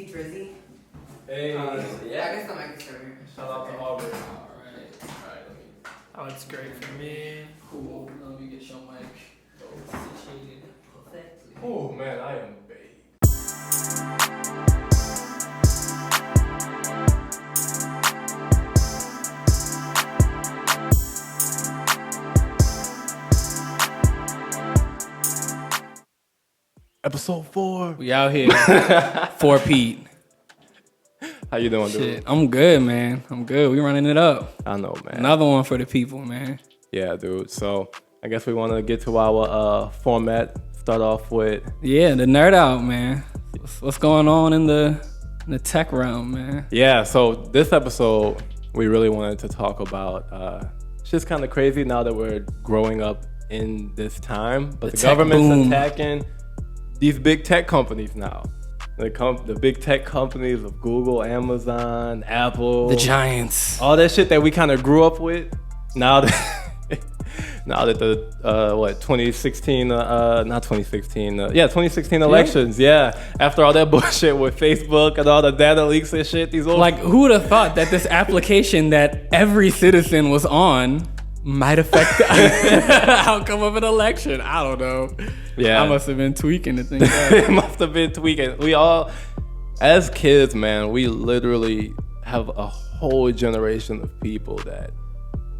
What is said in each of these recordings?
See Drizzy? Hey, I guess the mic is over here. Shout out to Auburn. Alright. Oh, it's great for me. Cool. Let me get your mic situated perfectly. Oh man, I am baked. Episode 4. We out here. 4 Pete. How you doing, dude? Shit, I'm good, man. I'm good. We running it up. I know, man. Another one for the people, man. Yeah, dude. So I guess we want to get to our format. Start off with the nerd out, man. What's going on in the tech realm, man? Yeah. So this episode, we really wanted to talk about. It's just kind of crazy now that we're growing up in this time, but the government's attacking these big tech companies now. The big tech companies of Google, Amazon, Apple, the giants, all that shit that we kind of grew up with. Now that the 2016 elections, after all that bullshit with Facebook and all the data leaks and shit, who would have thought that this application that every citizen was on might affect the outcome of an election? I don't know. Yeah, I must have been tweaking to think that. It must have been tweaking. We all, as kids, man, we literally have a whole generation of people that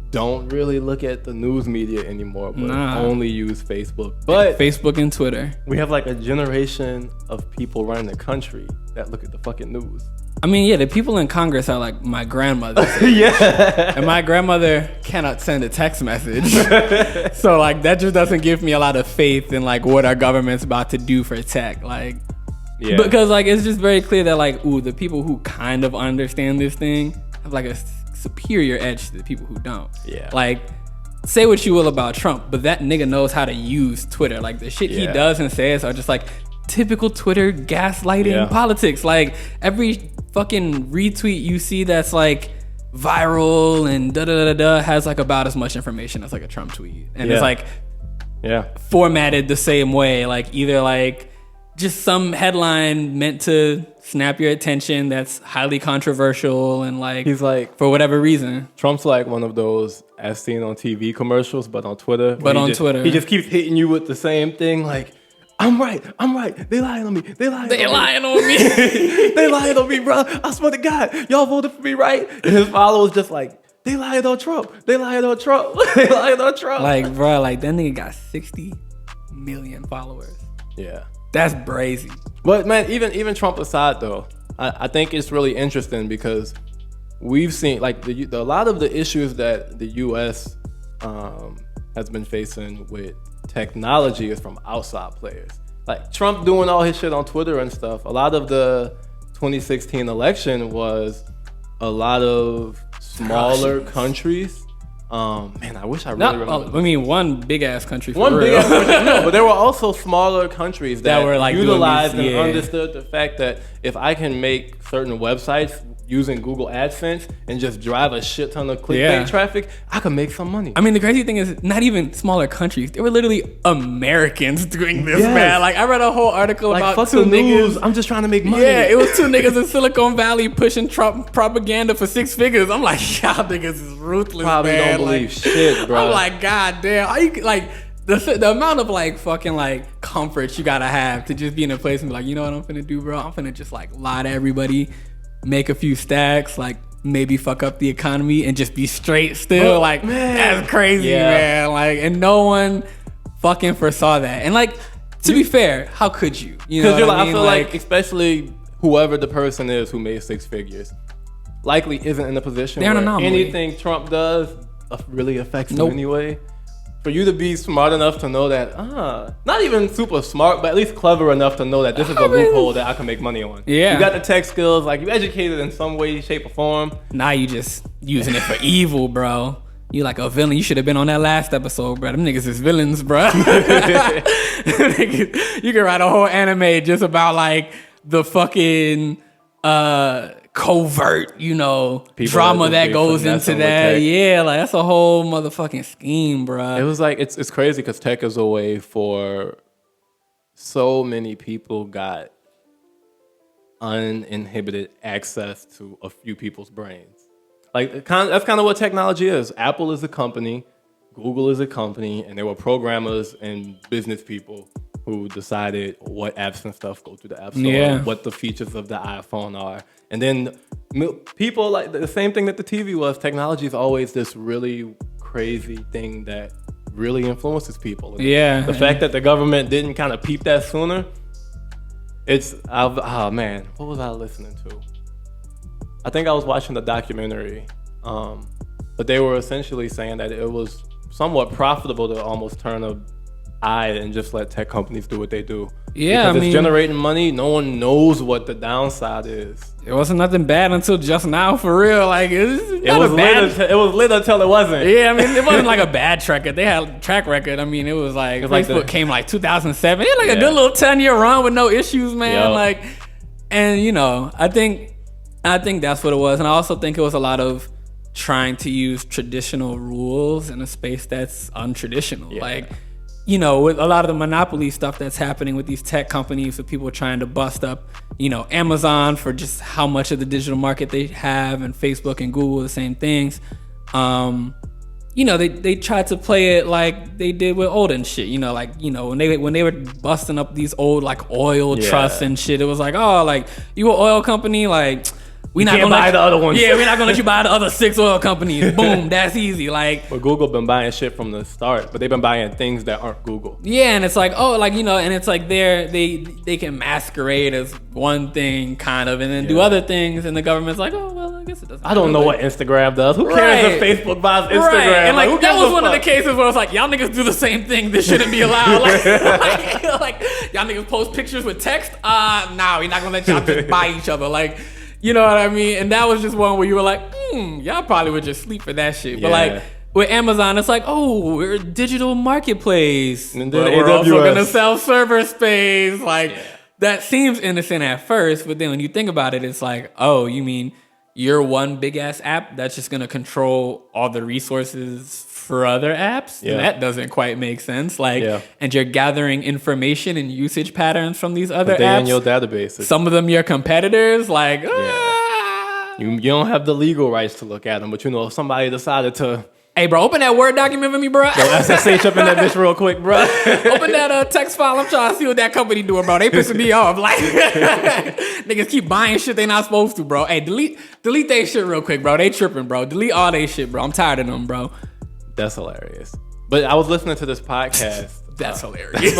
don't really look at the news media anymore, but only use Facebook. But Facebook and Twitter. We have like a generation of people running the country that look at the fucking news. I mean, the people in Congress are like my grandmother. Yeah. And my grandmother cannot send a text message. So like that just doesn't give me a lot of faith in like what our government's about to do for tech. Because like it's just very clear that like, the people who kind of understand this thing have like a superior edge to the people who don't. Yeah. Like, say what you will about Trump, but that nigga knows how to use Twitter. Like the shit he does and says are just like typical Twitter gaslighting politics. Like every fucking retweet you see that's like viral and da has like about as much information as like a Trump tweet. And it's like formatted the same way. Like either like just some headline meant to snap your attention that's highly controversial and like he's like for whatever reason. Trump's like one of those as seen on TV commercials, but on Twitter. Twitter. He just keeps hitting you with the same thing like, I'm right. They lying on me. They lying on me. They lying on me, bro. I swear to God, y'all voted for me, right? And his followers just like, they lying on Trump. They lying on Trump. They lying on Trump. Like, bro, like that nigga got 60 million followers. Yeah. That's brazy. But man, even Trump aside though, I think it's really interesting because we've seen like a lot of the issues that the U.S. Has been facing with technology is from outside players. Like Trump doing all his shit on Twitter and stuff. A lot of the 2016 election was a lot of smaller countries. Man, I wish I really remember. I mean, one big ass country. One big ass country. No, but there were also smaller countries that were like utilized and understood the fact that if I can make certain websites using Google AdSense and just drive a shit ton of clickbait traffic, I can make some money. I mean, the crazy thing is not even smaller countries. They were literally Americans doing this, man. Like, I read a whole article like, about fuck two the news. niggas. I'm just trying to make money. Yeah, it was two niggas in Silicon Valley pushing Trump propaganda for 6 figures. I'm like, y'all niggas is ruthless, Probably man. don't believe shit, bro. I'm like, God damn. Are you, like, the amount of like fucking like comfort you gotta have to just be in a place and be like, you know what I'm finna do, bro? I'm finna just like lie to everybody, make a few stacks, like maybe fuck up the economy and just be straight still. Like, man, that's crazy, man. Like, and no one fucking foresaw that. And like, to be fair, how could you? You know, because I feel like especially whoever the person is who made 6 figures likely isn't in a position where anything Trump does really affects them anyway. For you to be smart enough to know that, not even super smart, but at least clever enough to know that this is a loophole that I can make money on. Yeah. You got the tech skills, like you educated in some way, shape, or form. Now you just using it for evil, bro. You like a villain. You should have been on that last episode, bro. Them niggas is villains, bro. You can write a whole anime just about like the fucking covert, people drama that goes into that. Yeah, like that's a whole motherfucking scheme, bro. It was like it's crazy because tech is a way for so many people got uninhibited access to a few people's brains. Like that's kind of what technology is. Apple is a company, Google is a company, and there were programmers and business people who decided what apps and stuff go through the App Store, what the features of the iPhone are. And then people, like the same thing that the TV was, technology is always this really crazy thing that really influences people. And the fact that the government didn't kind of peep that sooner, oh man, what was I listening to? I think I was watching the documentary, but they were essentially saying that it was somewhat profitable to almost turn an eye and just let tech companies do what they do. Yeah, because it's generating money. No one knows what the downside is. It wasn't nothing bad until just now, for real. Like it was lit until it wasn't. Yeah, I mean, it wasn't like a bad track record. They had a track record. I mean, it was like Facebook came like 2007. It had like a good little 10-year run with no issues, man. Like, and you know, I think that's what it was. And I also think it was a lot of trying to use traditional rules in a space that's untraditional. Yeah. Like, you know, with a lot of the monopoly stuff that's happening with these tech companies, with people trying to bust up, you know, Amazon for just how much of the digital market they have, and Facebook and Google, the same things. You know, they tried to play it like they did with old and shit. You know, like, you know, when they were busting up these old like oil trusts and shit, it was like, oh, like you an oil company, like we're not gonna buy the other ones. Yeah, we're not gonna let you buy the other 6 oil companies. Boom, that's easy. Like, but Google been buying shit from the start, but they've been buying things that aren't Google. Yeah, and it's like, oh, like, you know, and it's like they can masquerade as one thing kind of, and then do other things, and the government's like, oh well, I guess it doesn't. I don't know what Instagram does. Who cares if Facebook buys Instagram? Right. And like that was one of the cases where it's like, y'all niggas do the same thing. This shouldn't be allowed. like y'all niggas post pictures with text. Nah, we're not gonna let y'all just buy each other. Like, you know what I mean? And that was just one where you were like, y'all probably would just sleep for that shit. But like with Amazon, it's like, oh, we're a digital marketplace. And then we're also gonna sell server space. Like that seems innocent at first, but then when you think about it, it's like, oh, you mean you're one big ass app that's just gonna control all the resources for other apps? Yeah. That doesn't quite make sense. Like, and you're gathering information and usage patterns from these other apps in your databases. Some of them your competitors. Like, you don't have the legal rights to look at them, but you know, if somebody decided to. Hey, bro, open that Word document for me, bro. Yo, SSH up in that bitch real quick, bro. Open that text file. I'm trying to see what that company doing, bro. They pissing me off. Like, niggas keep buying shit they not supposed to, bro. Hey, delete they shit real quick, bro. They tripping, bro. Delete all they shit, bro. I'm tired of them, bro. That's hilarious. But I was listening to this podcast. That's hilarious.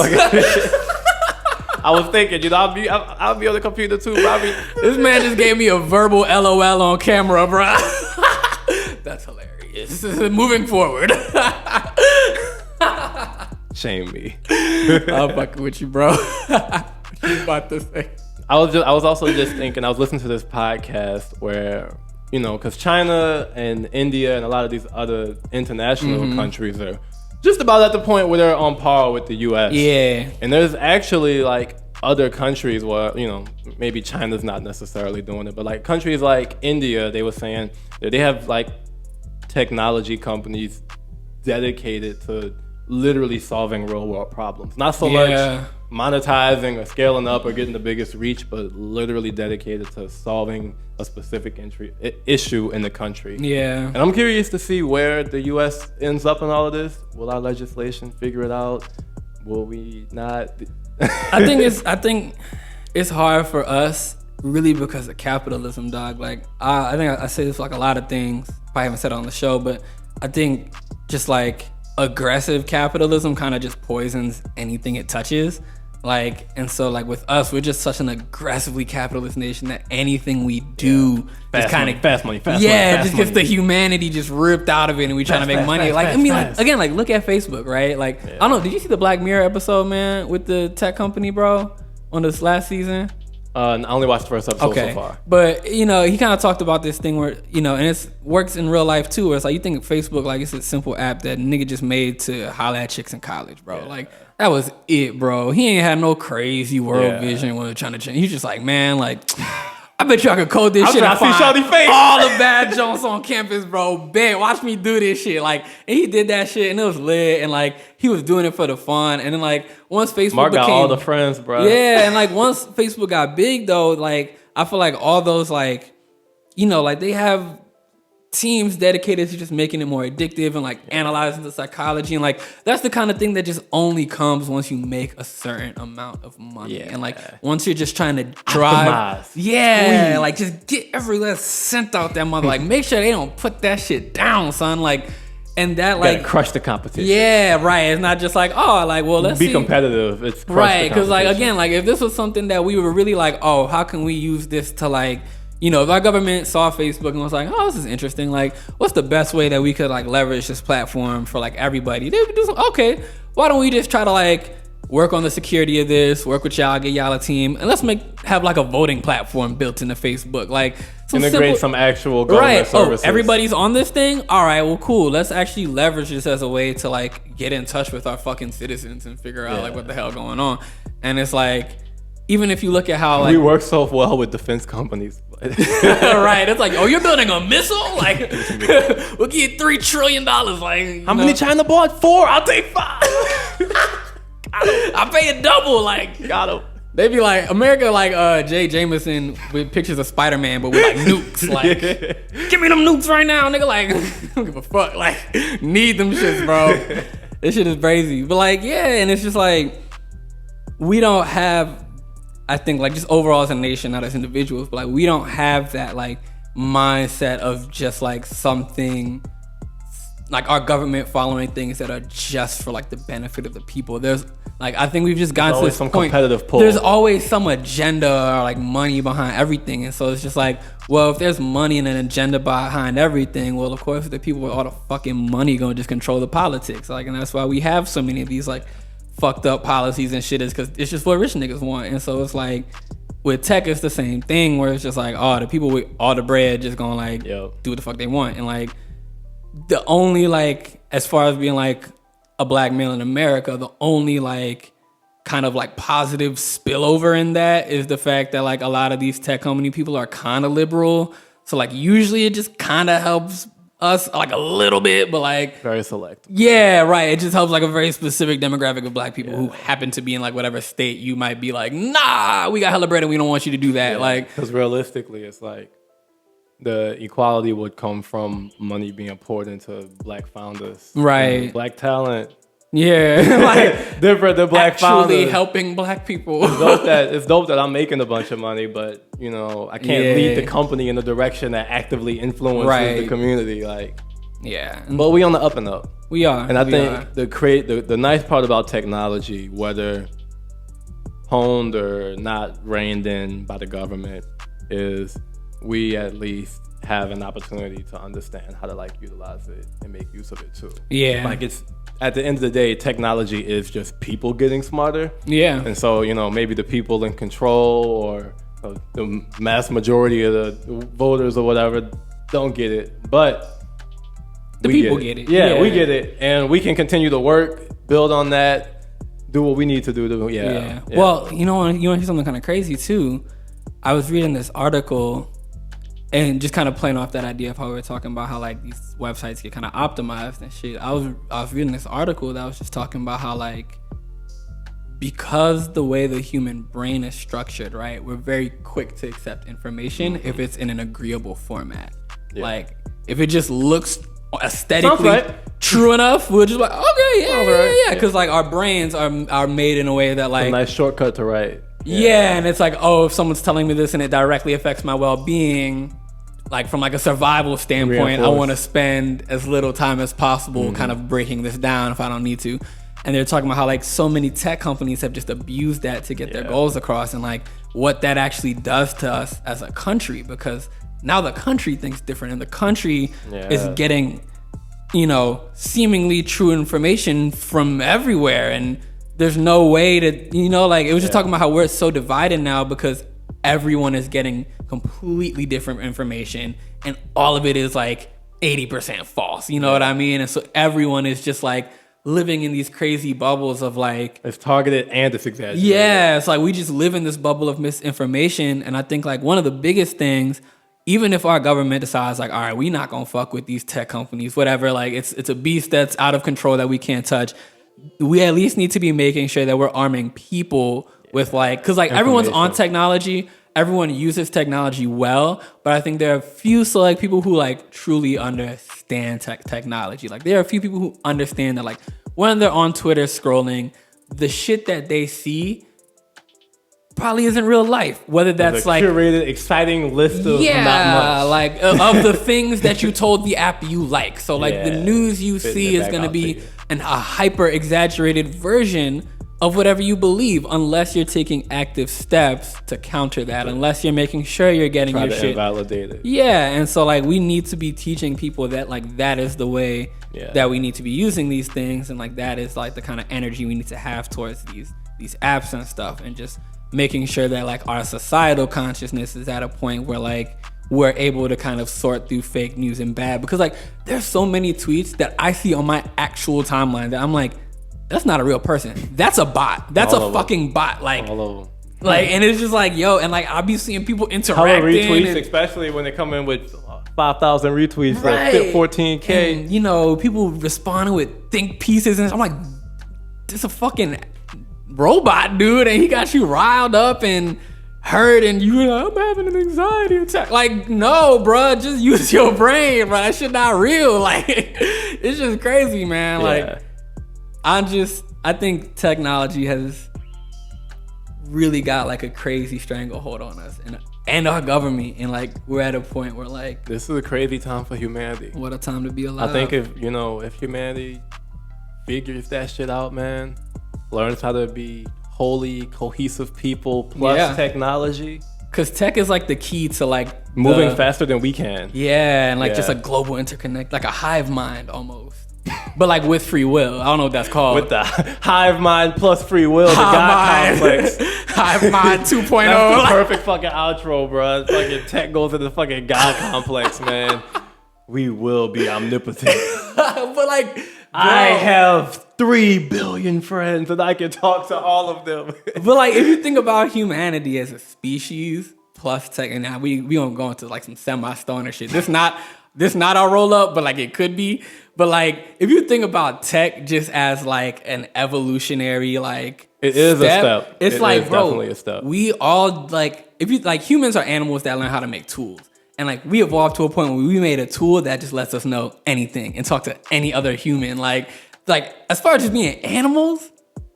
I was thinking, you know, I'll be on the computer too, bro. This man just gave me a verbal LOL on camera, bro. That's hilarious. Moving forward. Shame me. I'm fucking with you, bro. What you about to say? I was also just thinking, I was listening to this podcast where, you know, because China and India and a lot of these other international countries are just about at the point where they're on par with the US. Yeah. And there's actually like other countries where, you know, maybe China's not necessarily doing it, but like countries like India, they were saying that they have like technology companies dedicated to literally solving real world problems. Not so much monetizing or scaling up or getting the biggest reach, but literally dedicated to solving a specific issue in the country. Yeah. And I'm curious to see where the US ends up in all of this. Will our legislation figure it out? Will we not? I think it's hard for us really because of capitalism, dog. Like, I think I say this for like a lot of things. I haven't said it on the show, but I think just like aggressive capitalism kind of just poisons anything it touches. Like, and so like with us, we're just such an aggressively capitalist nation that anything we do is kind of fast money. Just gets the humanity just ripped out of it, and we trying to make money. Like, I mean, like again, like look at Facebook, right? Like, I don't know. Did you see the Black Mirror episode, man, with the tech company, bro, on this last season? I only watched the first episode so far. But, you know, he kind of talked about this thing where, you know, and it works in real life too, where it's like you think Facebook, like it's a simple app that nigga just made to holler at chicks in college, bro. Yeah. Like, that was it, bro. He ain't had no crazy world vision when trying to change. He's just like, man, like, I bet you I could code this shit. I see Shawty face. All the bad jokes on campus, bro. Bet, watch me do this shit. Like, and he did that shit, and it was lit, and like he was doing it for the fun. And then like once Facebook Mark got all the friends, bro. Yeah, and like once Facebook got big though, like I feel like all those like, you know, like they have teams dedicated to just making it more addictive and like analyzing the psychology, and like that's the kind of thing that just only comes once you make a certain amount of money. And like once you're just trying to drive, Squeeze. like just get every last cent out that mother. Like make sure they don't put that shit down, son. Like, and that like crush the competition. Yeah, right. It's not just like, oh, like, well, let's be see. competitive. It's right, because like again, like if this was something that we were really like, oh, how can we use this to like, you know, if our government saw Facebook and was like, oh, this is interesting, like what's the best way that we could like leverage this platform for like everybody? They would do some, okay, why don't we just try to like work on the security of this, work with y'all, get y'all a team, and let's have like a voting platform built into Facebook, like integrate some actual government services. Oh, everybody's on this thing? All right, well, cool. Let's actually leverage this as a way to like get in touch with our fucking citizens and figure out like what the hell going on. And it's like, even if you look at how like we work so well with defense companies. Right, it's like, oh, you're building a missile? Like, we'll give you $3 trillion. Like, how many China bought? 4? I'll take 5. I'll pay it double. Like, got him. They be like, America like Jay Jameson with pictures of Spider-Man, but with like nukes. Like, give me them nukes right now, nigga. Like, I don't give a fuck. Like, need them shits, bro. This shit is crazy. But like, yeah, and it's just like, we don't have, I think like just overall as a nation, not as individuals, but like we don't have that like mindset of just like something like our government following things that are just for like the benefit of the people. There's like, I think we've just gotten to this some point. Competitive pull. There's always some agenda or like money behind everything. And so it's just like, well, if there's money and an agenda behind everything, well, of course the people with all the fucking money gonna just control the politics. Like, and that's why we have so many of these like fucked up policies and shit, is because it's just what rich niggas want. And so it's like with tech, it's the same thing where it's just like, oh, the people with all the bread just gonna like do what the fuck they want. And like the only like, as far as being like a black male in America, the only like kind of like positive spillover in that is the fact that like a lot of these tech company people are kind of liberal. So like usually it just kind of helps us like a little bit, but like very select. Yeah, right. It just helps like a very specific demographic of black people who happen to be in like whatever state you might be like, nah, we got hella bread and we don't want you to do that. Like, because realistically, it's like the equality would come from money being poured into black founders, right? Black talent. Yeah, like different than black actually founders. Helping black people. It's dope that I'm making a bunch of money, but you know I can't lead the company in the direction that actively influences the community. Like, but we on the up and up. We are, and I think the nice part about technology, whether honed or not reined in by the government, is we at least have an opportunity to understand how to like utilize it and make use of it too. Yeah, like it's. At the end of the day, technology is just people getting smarter. Yeah. And so, you know, maybe the people in control or the mass majority of the voters or whatever don't get it. But the people get it. Yeah, we get it. And we can continue to work, build on that, do what we need to do. Well, you know, you want to hear something kind of crazy too? I was reading this article and just kind of playing off that idea of how we were talking about how like these websites get kind of optimized and shit. I was reading this article that was just talking about how like, because the way the human brain is structured, right, we're very quick to accept information if it's in an agreeable format. Like if it just looks aesthetically true enough, we'll just be like, okay, yeah, because like our brains are made in a way that like it's a nice shortcut to write. Yeah, and it's like, oh, if someone's telling me this and it directly affects my well-being, like from like a survival standpoint, I want to spend as little time as possible kind of breaking this down if I don't need to. And they're talking about how like so many tech companies have just abused that to get their goals across, and like what that actually does to us as a country, because now the country thinks different, and the country is getting, you know, seemingly true information from everywhere, and there's no way to, you know, like it was just talking about how we're so divided now because everyone is getting completely different information and all of it is like 80% false. You know what I mean? And so everyone is just like living in these crazy bubbles of like, it's targeted and it's exaggerated. Yeah, it's like we just live in this bubble of misinformation. And I think like one of the biggest things, even if our government decides like, all right, we not gonna fuck with these tech companies, whatever, like it's a beast that's out of control that we can't touch. We at least need to be making sure that we're arming people with like, because like everyone's on technology, everyone uses technology well, but I think there are a few select people who like truly understand technology. Like there are a few people who understand that like when they're on Twitter scrolling, the shit that they see probably isn't real life. Whether that's like curated, exciting list of not much. like of the things that you told the app you like. So like the news you see is gonna be a hyper exaggerated version of whatever you believe, unless you're taking active steps to counter that. Unless you're making sure you're getting your shit validated. Yeah, and so like we need to be teaching people that like that is the way that we need to be using these things, and like that is like the kind of energy we need to have towards these apps and stuff, and just making sure that like our societal consciousness is at a point where like we're able to kind of sort through fake news and bad, because like there's so many tweets that I see on my actual timeline that I'm like, that's not a real person. That's a bot. That's a fucking bot. Like, all of them. Like, and it's just like, yo, and like I'll be seeing people interacting. Retweets, especially when they come in with 5,000 retweets, like 14K. And, you know, people responding with think pieces, and I'm like, this a fucking robot, dude, and he got you riled up and hurt, and you like, I'm having an anxiety attack. Like, no, bruh, just use your brain, bro. That shit not real. Like, it's just crazy, man. Like, I think technology has really got like a crazy stranglehold on us and our government, and like we're at a point where like this is a crazy time for humanity. What a time to be alive. I think if humanity figures that shit out, man, learns how to be wholly cohesive people plus technology, because tech is like the key to like moving faster than we can. And like just a global interconnect, like a hive mind almost. But like with free will. I don't know what that's called. With the hive mind plus free will, the God complex. Hive mind 2.0. That's the perfect fucking outro, bro. Fucking tech goes to the fucking God complex, man. We will be omnipotent. But like, I have 3 billion friends and I can talk to all of them. But like, if you think about humanity as a species plus tech, and now we don't go into like some semi-stoner shit. This not our roll up, but like it could be. But like, if you think about tech just as like an evolutionary like it is a step. It's like, bro, definitely a step. We all like, if you like, humans are animals that learn how to make tools, and like we evolved to a point where we made a tool that just lets us know anything and talk to any other human. Like as far as just being animals,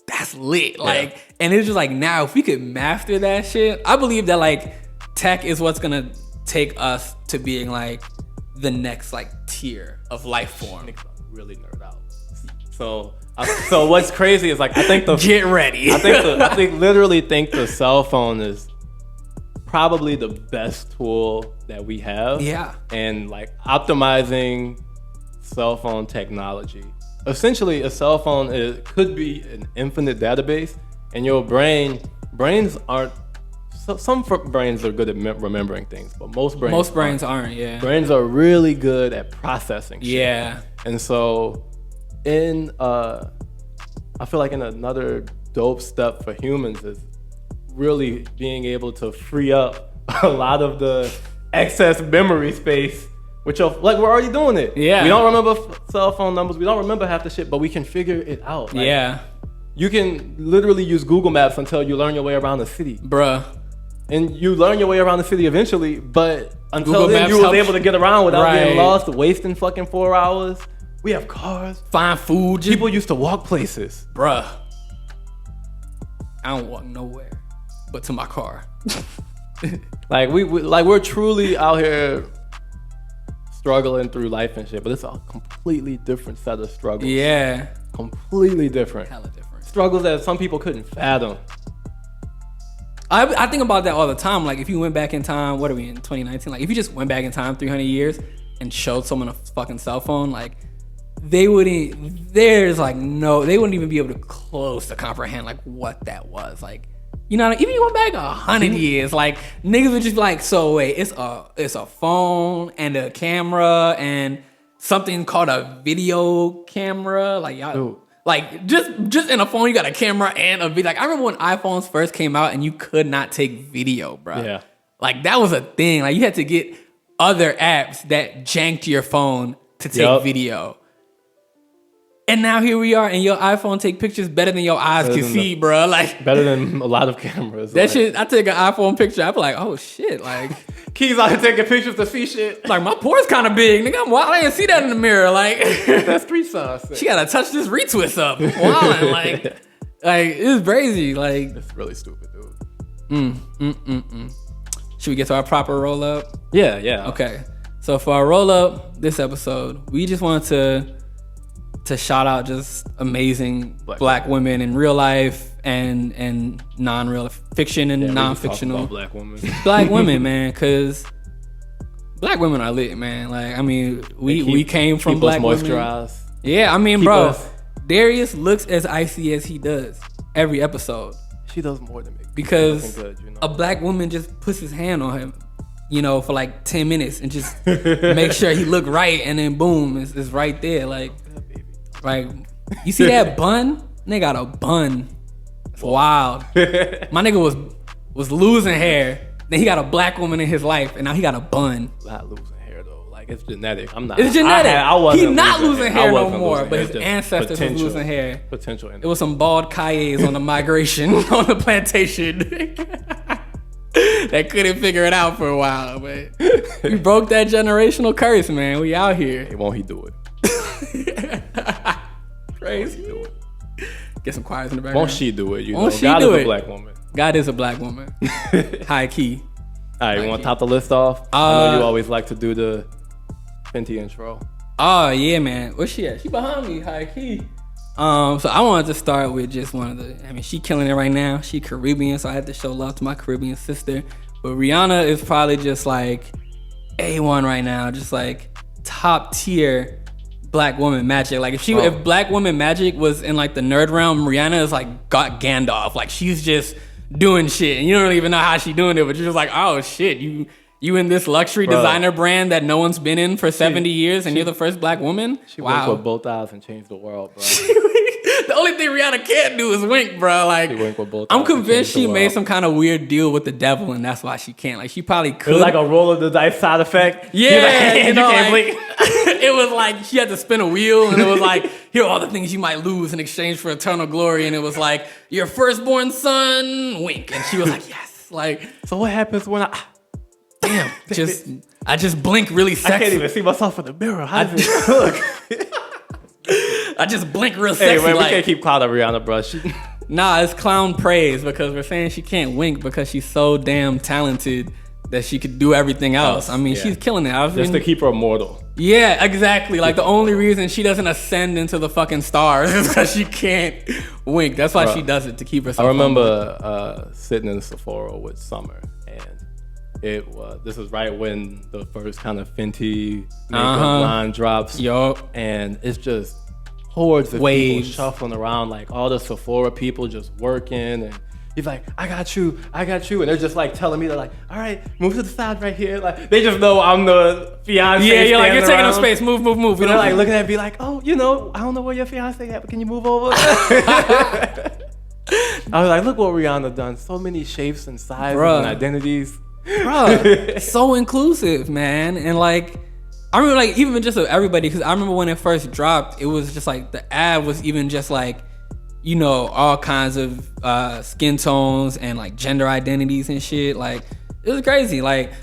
that's lit. Like, and it's just like, now if we could master that shit, I believe that like tech is what's gonna take us to being like the next like tier of life form. Really nerd out. So what's crazy is like, I think get ready. I literally think the cell phone is probably the best tool that we have. Yeah. And like optimizing cell phone technology. Essentially, a cell phone could be an infinite database, and your brains aren't. Some brains are good at remembering things, but most brains aren't. Yeah. Brains are really good at processing shit. Yeah. And so, I feel like in another dope step for humans is really being able to free up a lot of the excess memory space, which we're already doing it. Yeah. We don't remember cell phone numbers. We don't remember half the shit, but we can figure it out. Like, yeah. You can literally use Google Maps until you learn your way around the city. Bruh. And you learn your way around the city eventually, but until Google then, Maps you was able to get around without getting lost, wasting fucking 4 hours. We have cars. Find food. People used to walk places. Bruh. I don't walk nowhere but to my car. Like we're truly out here struggling through life and shit, but it's a completely different set of struggles. Yeah. Completely different. Hella different. Struggles that some people couldn't fathom. I think about that all the time. Like, if you went back in time, what are we in 2019? Like, if you just went back in time 300 years and showed someone a fucking cell phone, like, they wouldn't even be able to close to comprehend like what that was. Like, you know, even you went back 100 years, like niggas would just be like, so wait, it's a phone and a camera and something called a video camera, like y'all. Ooh. Like, just in a phone, you got a camera and a video. Like, I remember when iPhones first came out and you could not take video, bro. Yeah. Like, that was a thing. Like, you had to get other apps that janked your phone to take video. And now here we are, and your iPhone take pictures better than your eyes can see, bro. Like better than a lot of cameras. That shit, I take an iPhone picture, I be like, oh shit, like Keys out here taking pictures to see shit. Like my pores kind of big, nigga. I'm wild. I didn't see that in the mirror. Like that's street sauce. She gotta touch this retwist up. Wildin', like it's crazy. Like it's really stupid, dude. Should we get to our proper roll up? Yeah. Okay. So for our roll up this episode, we just wanted to shout out just amazing black women in real life and non-real fiction and non-fictional black women. Black women, man, because black women are lit, man. Like, I mean, we came from black women. Yeah, I mean, bro, Darius looks as icy as he does every episode. She does more than me. Because good, you know? A black woman just puts his hand on him, you know, for like 10 minutes and just make sure he look right, and then boom, it's right there. Like, you see that bun? Nigga got a bun. It's wild. My nigga was losing hair. Then he got a black woman in his life, and now he got a bun. Not losing hair though. Like, it's genetic. I'm not. It's genetic. He's not losing hair no more, hair. but his ancestors was losing hair. Potential. It was some bald Kayes on the migration on the plantation. That couldn't figure it out for a while, but we broke that generational curse, man. We out here. Hey, won't he do it? Crazy. Do it. Get some choirs in the background. Won't she do it? Won't she God do is it? a black woman. God is a black woman. High key. All right, you want to top the list off? I know you always like to do the Fenty intro. Oh yeah, man. Where's she at? She behind me, high key. So I wanted to start with just one of the. I mean, she killing it right now. She Caribbean, so I had to show love to my Caribbean sister. But Rihanna is probably just like A1 right now, just like top tier black woman magic. Like if black woman magic was in like the nerd realm, Rihanna is like got Gandalf. Like she's just doing shit, and you don't even know how she doing it, but you're just like, oh shit, you in this luxury designer brand that no one's been in for 70 years, and you're the first black woman? She winked with both eyes and changed the world, bro. The only thing Rihanna can't do is wink, bro. Like, I'm convinced she made some kind of weird deal with the devil, and that's why she can't. Like, she probably could. It was like a roll of the dice side effect. Yeah, you know, can't blink. It was like she had to spin a wheel, and it was like, here are all the things you might lose in exchange for eternal glory, and it was like, your firstborn son, wink, and she was like, yes. Like, so what happens when damn, I just blink really sexy. I can't even see myself in the mirror. How does it look? I just blink real sexy. Hey, man, we can't keep cloud on Rihanna, bro. Nah, it's clown praise because we're saying she can't wink because she's so damn talented that she could do everything else. I mean, she's killing it. Just to keep her immortal. Yeah, exactly. Like the only reason she doesn't ascend into the fucking stars is because she can't wink. That's why she does it, to keep herself. I remember sitting in Sephora with Summer, and this was right when the first kind of Fenty makeup line drops. Yup. And it's just hordes of people shuffling around, like all the Sephora people just working, and he's like, I got you, and they're just like telling me, they're like, all right, move to the side right here. Like they just know I'm the fiance. Yeah, you're like, you're taking up space, move. And they're like looking at me like, oh, you know, I don't know where your fiance at, but can you move over? I was like, look what Rihanna done. So many shapes and sizes and identities. Bro, so inclusive, man. And like, I remember like even just everybody, because I remember when it first dropped, it was just like the ad was even just like, you know, all kinds of skin tones and like gender identities and shit. Like it was crazy. Like,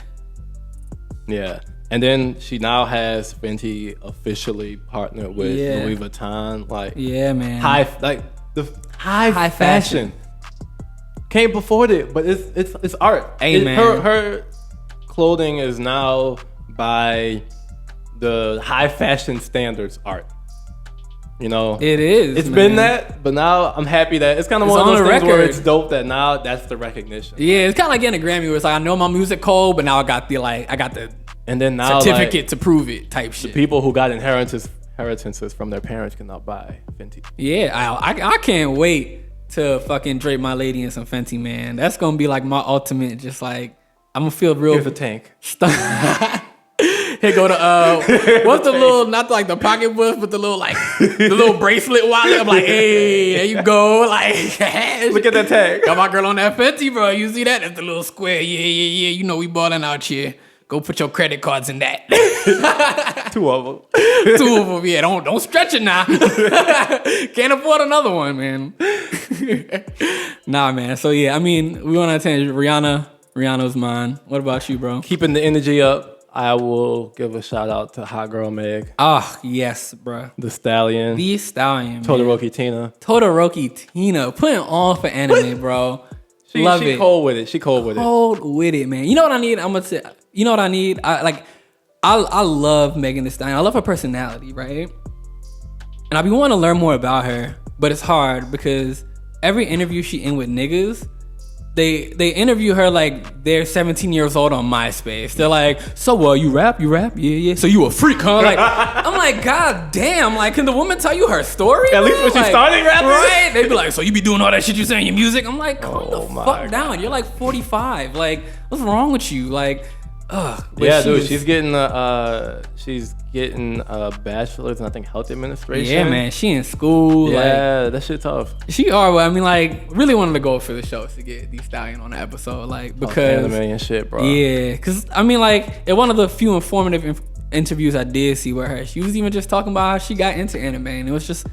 yeah. And then she now has Fenty officially partnered with Louis Vuitton. Like, yeah, man. High fashion. Can't afford it, but it's art. Hey, man. Her clothing is now by the high fashion standards art. You know, it is. It's been that, but now I'm happy that it's kind of one of those things where it's dope that now that's the recognition. Yeah, it's kind of like getting a Grammy where it's like, I know my music cold, but now I got the and then now certificate to prove it type shit. The people who got inheritances from their parents can now buy Fenty. Yeah, I can't wait to fucking drape my lady in some Fenty, man. That's gonna be like my ultimate. Just like I'm gonna feel real. Here's a tank. Here go the what's the little, not like the pocketbook, but the little bracelet wallet. I'm like, hey, there you go. Like, look at that tag. Got my girl on that Fenty, bro. You see that? That's the little square. Yeah. You know we balling out here. Go put your credit cards in that. 2 of them. 2 of them. Yeah, don't stretch it now. Can't afford another one, man. Nah, man. So yeah, I mean, we want to tell Rihanna's mine. What about you, bro? Keeping the energy up, I will give a shout out to Hot Girl Meg. Ah, yes, bro. The Stallion. The Stallion. Todoroki Tina. Todoroki Tina. Putting on for anime, bro. Love it. She cold with it. Cold with it, man. You know what I need? I'm gonna say. You know what I need? I love Megan Thee Stallion. I love her personality, right? And I be wanting to learn more about her, but it's hard because every interview she in with niggas, they interview her like they're 17 years old on MySpace. They're like, so you rap? Yeah. So you a freak, huh? Like, I'm like, God damn, like, can the woman tell you her story? At least when she started rapping? Right? They be like, so you be doing all that shit you say in your music? I'm like, calm the fuck God. down. You're like 45. Like, what's wrong with you? Like, ugh. Yeah, dude, she's getting a bachelor's in, I think, health administration. Yeah, man, she in school. Yeah, that shit tough. She are. I mean, like, really wanted to go for the show to get the Stallion on the episode, like, because anime and shit, bro. Yeah, because I mean, like, in one of the few informative interviews I did see with her, she was even just talking about how she got into anime, and it was just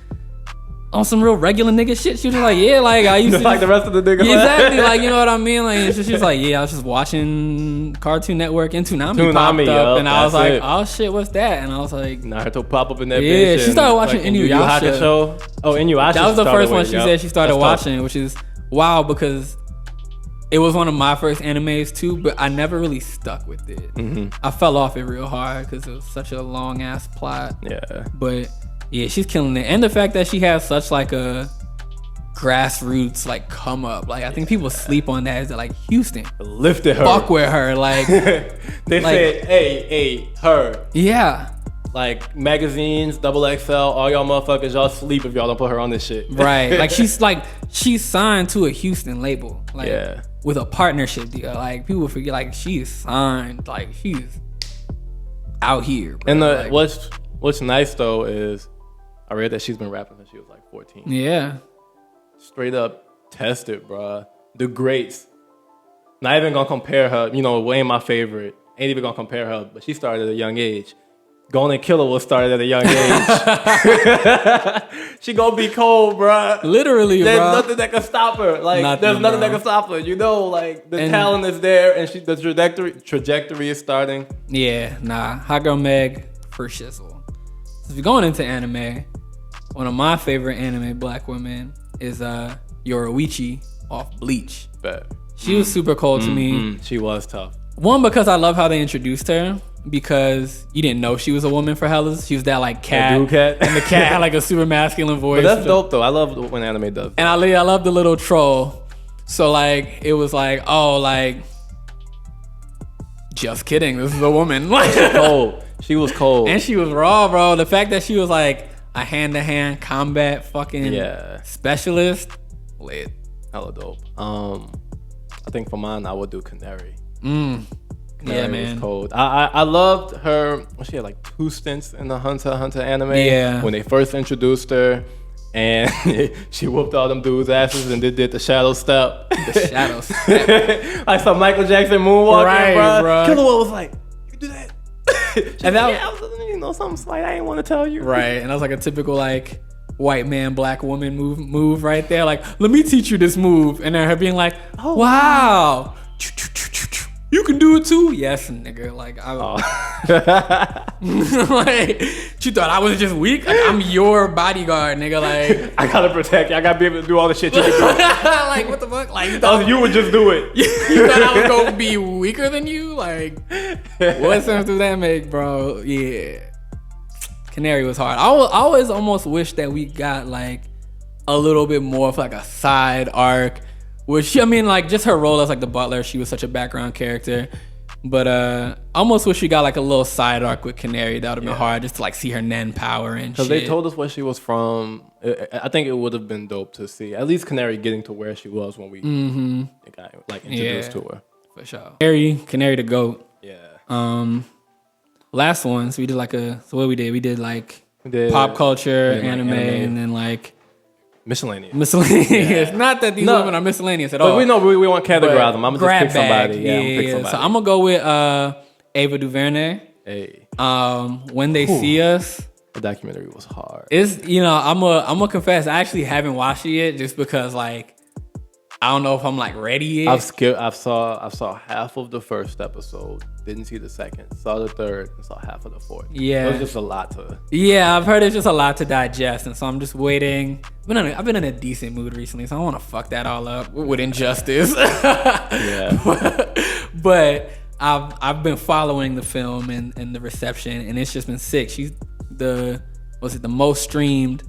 on some real regular nigga shit. She was like, yeah, like, I used to like the rest of the niggas. Yeah, exactly, like, you know what I mean? Like, she was like, yeah, I was just watching Cartoon Network and Toonami popped up, and I was like, oh shit, what's that? And I was like, Naruto pop up in that bitch. Yeah, she started watching Inuyasha. Oh, Inuyasha. That was the first one she said she started watching, which is wild because it was one of my first animes too, but I never really stuck with it. Mm-hmm. I fell off it real hard because it was such a long ass plot. Yeah. But yeah, she's killing it. And the fact that she has such like a grassroots like come up. Like, I think people sleep on that. Is that like Houston lifted her. Fuck with her. Like they said, hey, her. Yeah. Like magazines, XXL, all y'all motherfuckers, y'all sleep if y'all don't put her on this shit. Right. Like she's signed to a Houston label. Like, yeah. With a partnership deal. Like, people forget, like, she's signed. Like, she's out here, bro. And what's nice though is I read that she's been rapping since she was like 14. Yeah. Straight up tested, bruh. The greats. Not even gonna compare her, way my favorite. Ain't even gonna compare her, but she started at a young age. Golden Killer was started at a young age. She gonna be cold, bruh. Literally, there's bro. nothing that can stop her. Like, there's nothing that can stop her. Like, the talent is there, and the trajectory is starting. Yeah, nah. Hot Girl Meg for shizzle. So if you're going into anime, one of my favorite anime black women is Yoruichi off Bleach. Bet. She was super cold to me. She was tough. One, because I love how they introduced her. Because you didn't know she was a woman for hellas. She was that like cat. Dude cat. And the cat had like a super masculine voice. But that's dope though. I love when anime does that. And I love the little troll. So like, it was like, oh, like, just kidding. This is a woman. Cold. She was cold. And she was raw, bro. The fact that she was like a hand-to-hand combat fucking specialist. Lit. Hella dope. I think for mine, I would do Canary. Yeah, man. Was cold. I loved her. She had like 2 stints in the Hunter x Hunter anime. Yeah. When they first introduced her, and she whooped all them dudes' asses and did the shadow step. The shadow step. Like some Michael Jackson moonwalking, right, bro. Killer was like, "You can do that." And that was, something slight I didn't want to tell you. Right, and that was like a typical like white man, black woman move right there. Like, let me teach you this move, and then her being like, "Oh wow. You can do it too." Yes, nigga. Like, like, you thought I was just weak? Like, I'm your bodyguard, nigga. Like, I gotta protect you. I gotta be able to do all the shit you can do. Like, what the fuck? Like, you would just do it. You thought I was gonna be weaker than you? Like, what sense does that make, bro? Yeah. Canary was hard. I always almost wish that we got like a little bit more of like a side arc. Which, I mean, like, just her role as like the butler, she was such a background character. But I almost wish she got like a little side arc with Canary. That would have been hard, just to like see her Nen power and shit. Because they told us where she was from. I think it would have been dope to see at least Canary getting to where she was when we got like introduced to her. For sure. Canary the GOAT. Yeah. Last one, so we did like so what we did like pop culture, anime, and then like miscellaneous. Yeah. Not that these women are miscellaneous at all. But we know we want to categorize them. I'm gonna just pick somebody. So I'm gonna go with Ava DuVernay. Hey, When They See Us. the documentary was hard. It's, I'm gonna confess, I actually haven't watched it yet just because like I don't know if I'm like ready yet. I saw half of the first episode, didn't see the second, saw the third, and saw half of the fourth. Yeah. It was just a lot to. Yeah, I've heard it's just a lot to digest, and so I'm just waiting. I've been in a decent mood recently, so I don't want to fuck that all up with Injustice. Yeah. But I've been following the film and the reception, and it's just been sick. She's the most streamed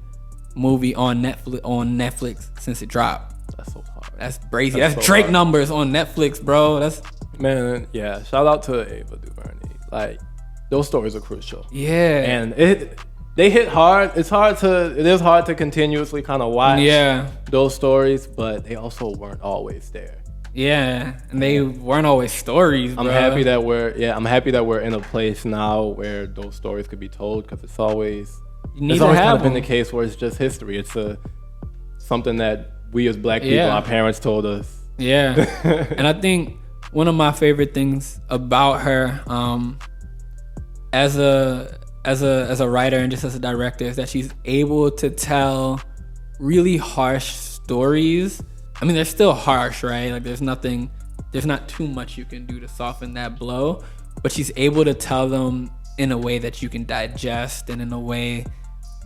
movie on Netflix since it dropped. That's so hard. That's crazy. That's so Drake hard. numbers on Netflix, bro. That's Man, yeah. Shout out to Ava DuVernay. Like, those stories are crucial. yeah. And they hit hard. It is hard to continuously kind of watch those stories, but they also weren't always there. Yeah, and they weren't always stories. I'm happy that we're in a place now where those stories could be told, because it's always kind of been the case where it's just history. It's something that we as Black people, our parents told us. Yeah, and I think one of my favorite things about her, as a writer and just as a director, is that she's able to tell really harsh stories. I mean, they're still harsh, right? Like there's not too much you can do to soften that blow, but she's able to tell them in a way that you can digest, and in a way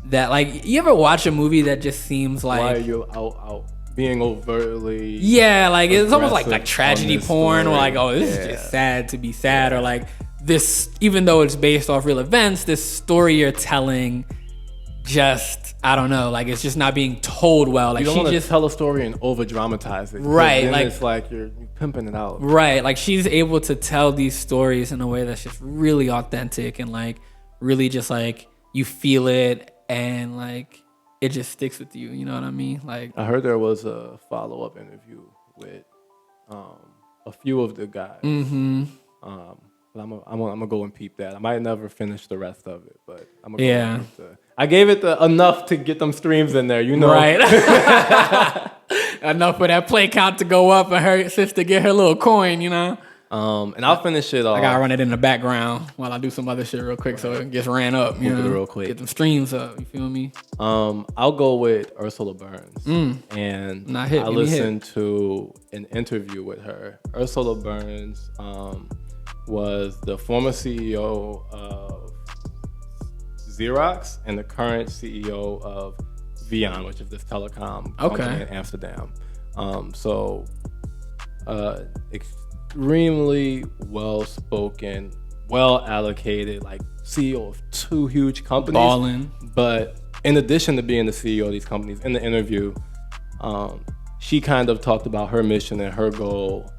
that, like, you ever watch a movie that just seems like, why are you out being overtly like it's almost like tragedy porn, story. or like, oh, this is just sad to be sad, or like this, even though it's based off real events, this story you're telling just, I don't know, like it's just not being told well. Like you don't she want to just tell a story and over dramatize it, right? then Like it's like you're pimping it out, right? Like she's able to tell these stories in a way that's just really authentic, and like really just like you feel it, and like it just sticks with you. You know what I mean? Like I heard there was a follow-up interview with a few of the guys. Mm-hmm. But I'm gonna go and peep that. I might never finish the rest of it, but I'm gonna go I gave it enough to get them streams in there, right? Enough for that play count to go up and her sister get her little coin, And I'll finish it off. I gotta run it in the background while I do some other shit real quick, so it gets ran up. Move it real quick. Get them streams up. You feel me? I'll go with Ursula Burns, and I listened to an interview with her. Ursula Burns was the former CEO of Xerox and the current CEO of Vion, which is this telecom company in Amsterdam. So extremely well-spoken, well-allocated, like CEO of two huge companies. Ballin'. But in addition to being the CEO of these companies, in the interview, she kind of talked about her mission and her goal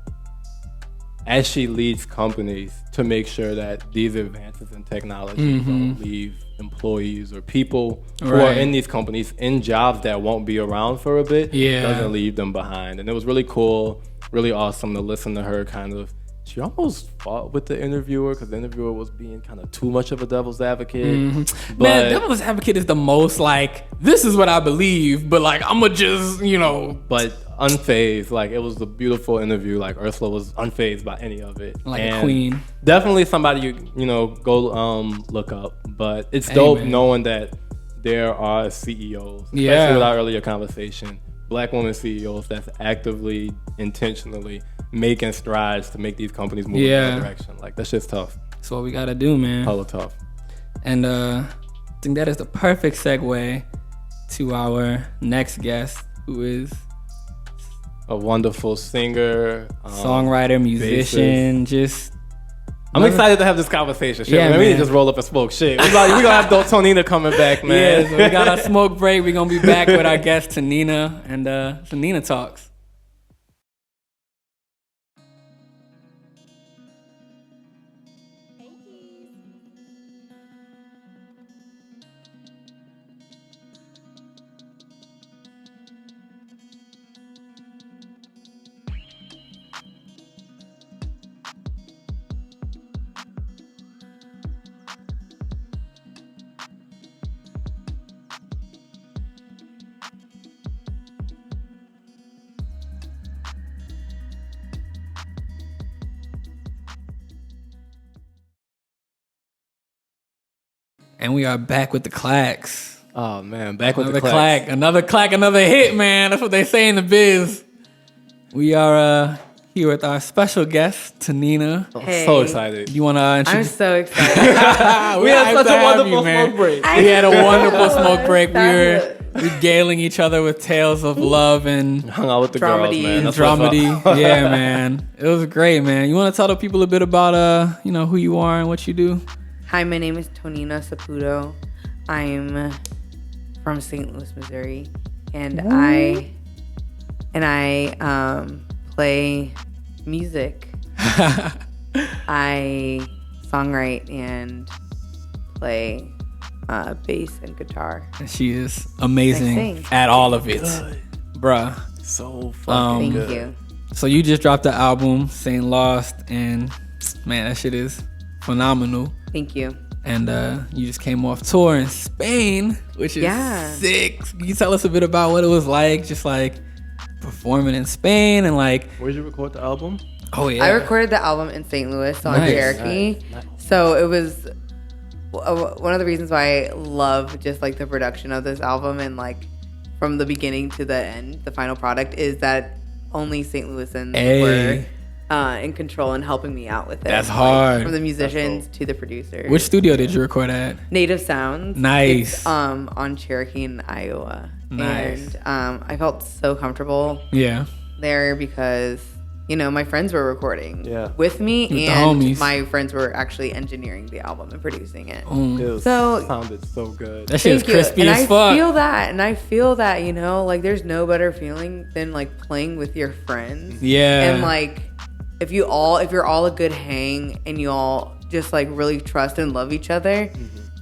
as she leads companies to make sure that these advances in technology don't leave employees or people who are in these companies in jobs that won't be around for a bit, doesn't leave them behind. And it was really cool, really awesome to listen to her kind of. She almost fought with the interviewer because the interviewer was being kind of too much of a devil's advocate. But, man, devil's advocate is the most like, this is what I believe, but like, I'm gonna just, But unfazed. Like, it was a beautiful interview. Like, Ursula was unfazed by any of it. Like a queen. Definitely somebody you go look up. But it's dope knowing that there are CEOs, especially with our earlier conversation, Black women CEOs that's actively, intentionally making strides to make these companies move in that direction. Like, that shit's tough. That's what we gotta do, man. Hella tough. And I think that is the perfect segue to our next guest, who is a wonderful singer, songwriter, musician, I'm excited to have this conversation. Shit, man. We need to just roll up and smoke shit. We gonna have Tonina coming back, man. Yeah, so we got our smoke break. We're gonna be back with our guest Tonina, and Tonina Talks. And we are back with the clacks. Oh man, back with Another the clacks. clack, another hit, man. That's what they say in the biz. We are here with our special guest, Tonina. Hey. So excited. You want to I'm introduce? so excited. We had such a wonderful smoke break. We had a wonderful smoke break. We were Fabulous. regaling each other with tales of love and Hung out with the girls, Dramedy. man. That's what it's dramedy. all- Yeah, man. It was great, man. You want to tell the people a bit about who you are and what you do? Hi, my name is Tonina Saputo. I'm from St. Louis, Missouri, and I play music. I songwrite and play bass and guitar. She is amazing Thanks. at all of it, bruh. So fucking Thank good. you. So you just dropped the album Saint Lost, and man, that shit is phenomenal. Thank you. And you just came off tour in Spain, which is sick. Can you tell us a bit about what it was like, just like performing in Spain and like? Where'd you record the album? Oh yeah, I recorded the album in St. Louis on Nice. Cherokee. Nice. So it was one of the reasons why I love just like the production of this album and like from the beginning to the end, the final product is that only St. Louisans were in control and helping me out with it. That's Like, hard. from the musicians to the producer. Which studio did you record at? Native Sounds. Nice. It's, on Cherokee in Iowa. Nice. And I felt so comfortable Yeah. there because my friends were recording with me, With the and homies. my friends were actually engineering the album and producing it. It So- sounded so good. That shit is Thank you. crispy And as I fuck. feel that, like there's no better feeling than like playing with your friends. Yeah. And like if you're all a good hang and you all just like really trust and love each other,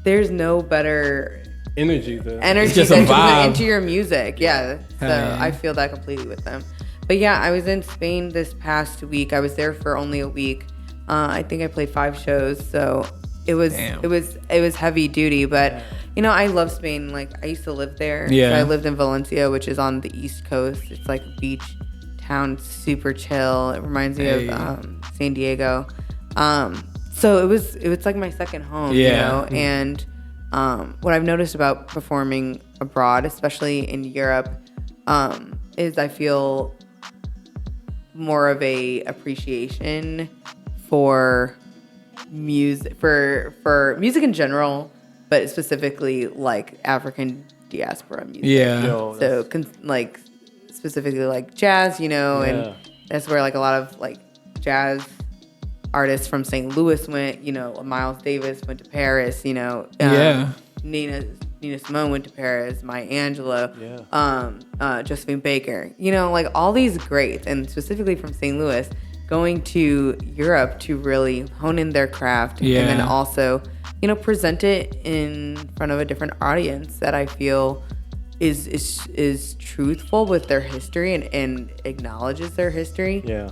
there's no better Energy there. energy just a that you vibe. put into your music. Yeah. So Hell yeah. I feel that completely with them. But yeah, I was in Spain this past week. I was there for only a week. I think I played 5 shows, so it was Damn. it was heavy duty. But I love Spain. Like I used to live there. Yeah. So I lived in Valencia, which is on the east coast. It's like a beach town, super chill. It reminds me Hey. of San Diego. So it was like my second home. Yeah. And what I've noticed about performing abroad, especially in Europe, is I feel more of a appreciation for music, for music in general, but specifically like African diaspora music. Yeah. Yo, So like specifically like jazz, and that's where like a lot of like jazz artists from St. Louis went. Miles Davis went to Paris. Yeah. Nina Simone went to Paris. Maya Angelou. Josephine Baker. Like all these greats, and specifically from St. Louis, going to Europe to really hone in their craft, Yeah. and then also, present it in front of a different audience that I feel is truthful with their history and acknowledges their history. Yeah.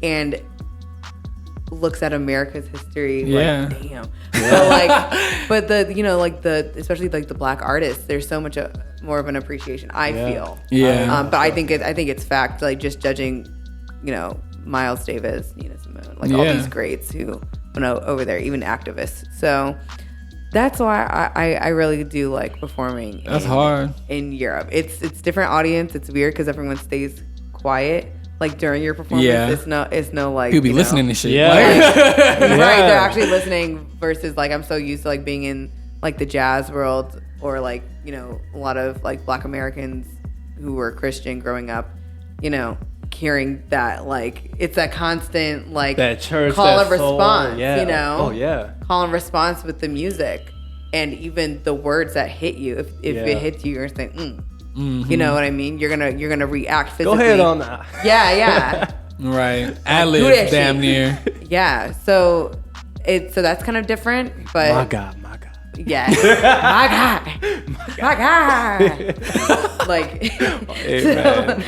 And looks at America's history Yeah. like damn. So like but especially like the black artists, there's so much more of an appreciation I feel. Yeah. But I think it's fact, like just judging, Miles Davis, Nina Simone, like all Yeah. these greats who over there, even activists. So that's why I really do like performing. That's hard. In Europe. It's different audience. It's weird because everyone stays quiet. Like during your performance, Yeah. it's no like People be listening to shit. Yeah. Like, right, they're actually listening versus like I'm so used to like being in like the jazz world or like a lot of like Black Americans who were Christian growing up, hearing that like it's that constant like That church call that and soul, response, yeah. Oh yeah. call and response with the music and even the words that hit you. If it hits you, you're saying, you know what I mean. You're gonna react physically. Go ahead on that. Yeah. right. Ad do libs that damn shit. near. Yeah, so that's kind of different, but My God. yeah, my God, like, Amen.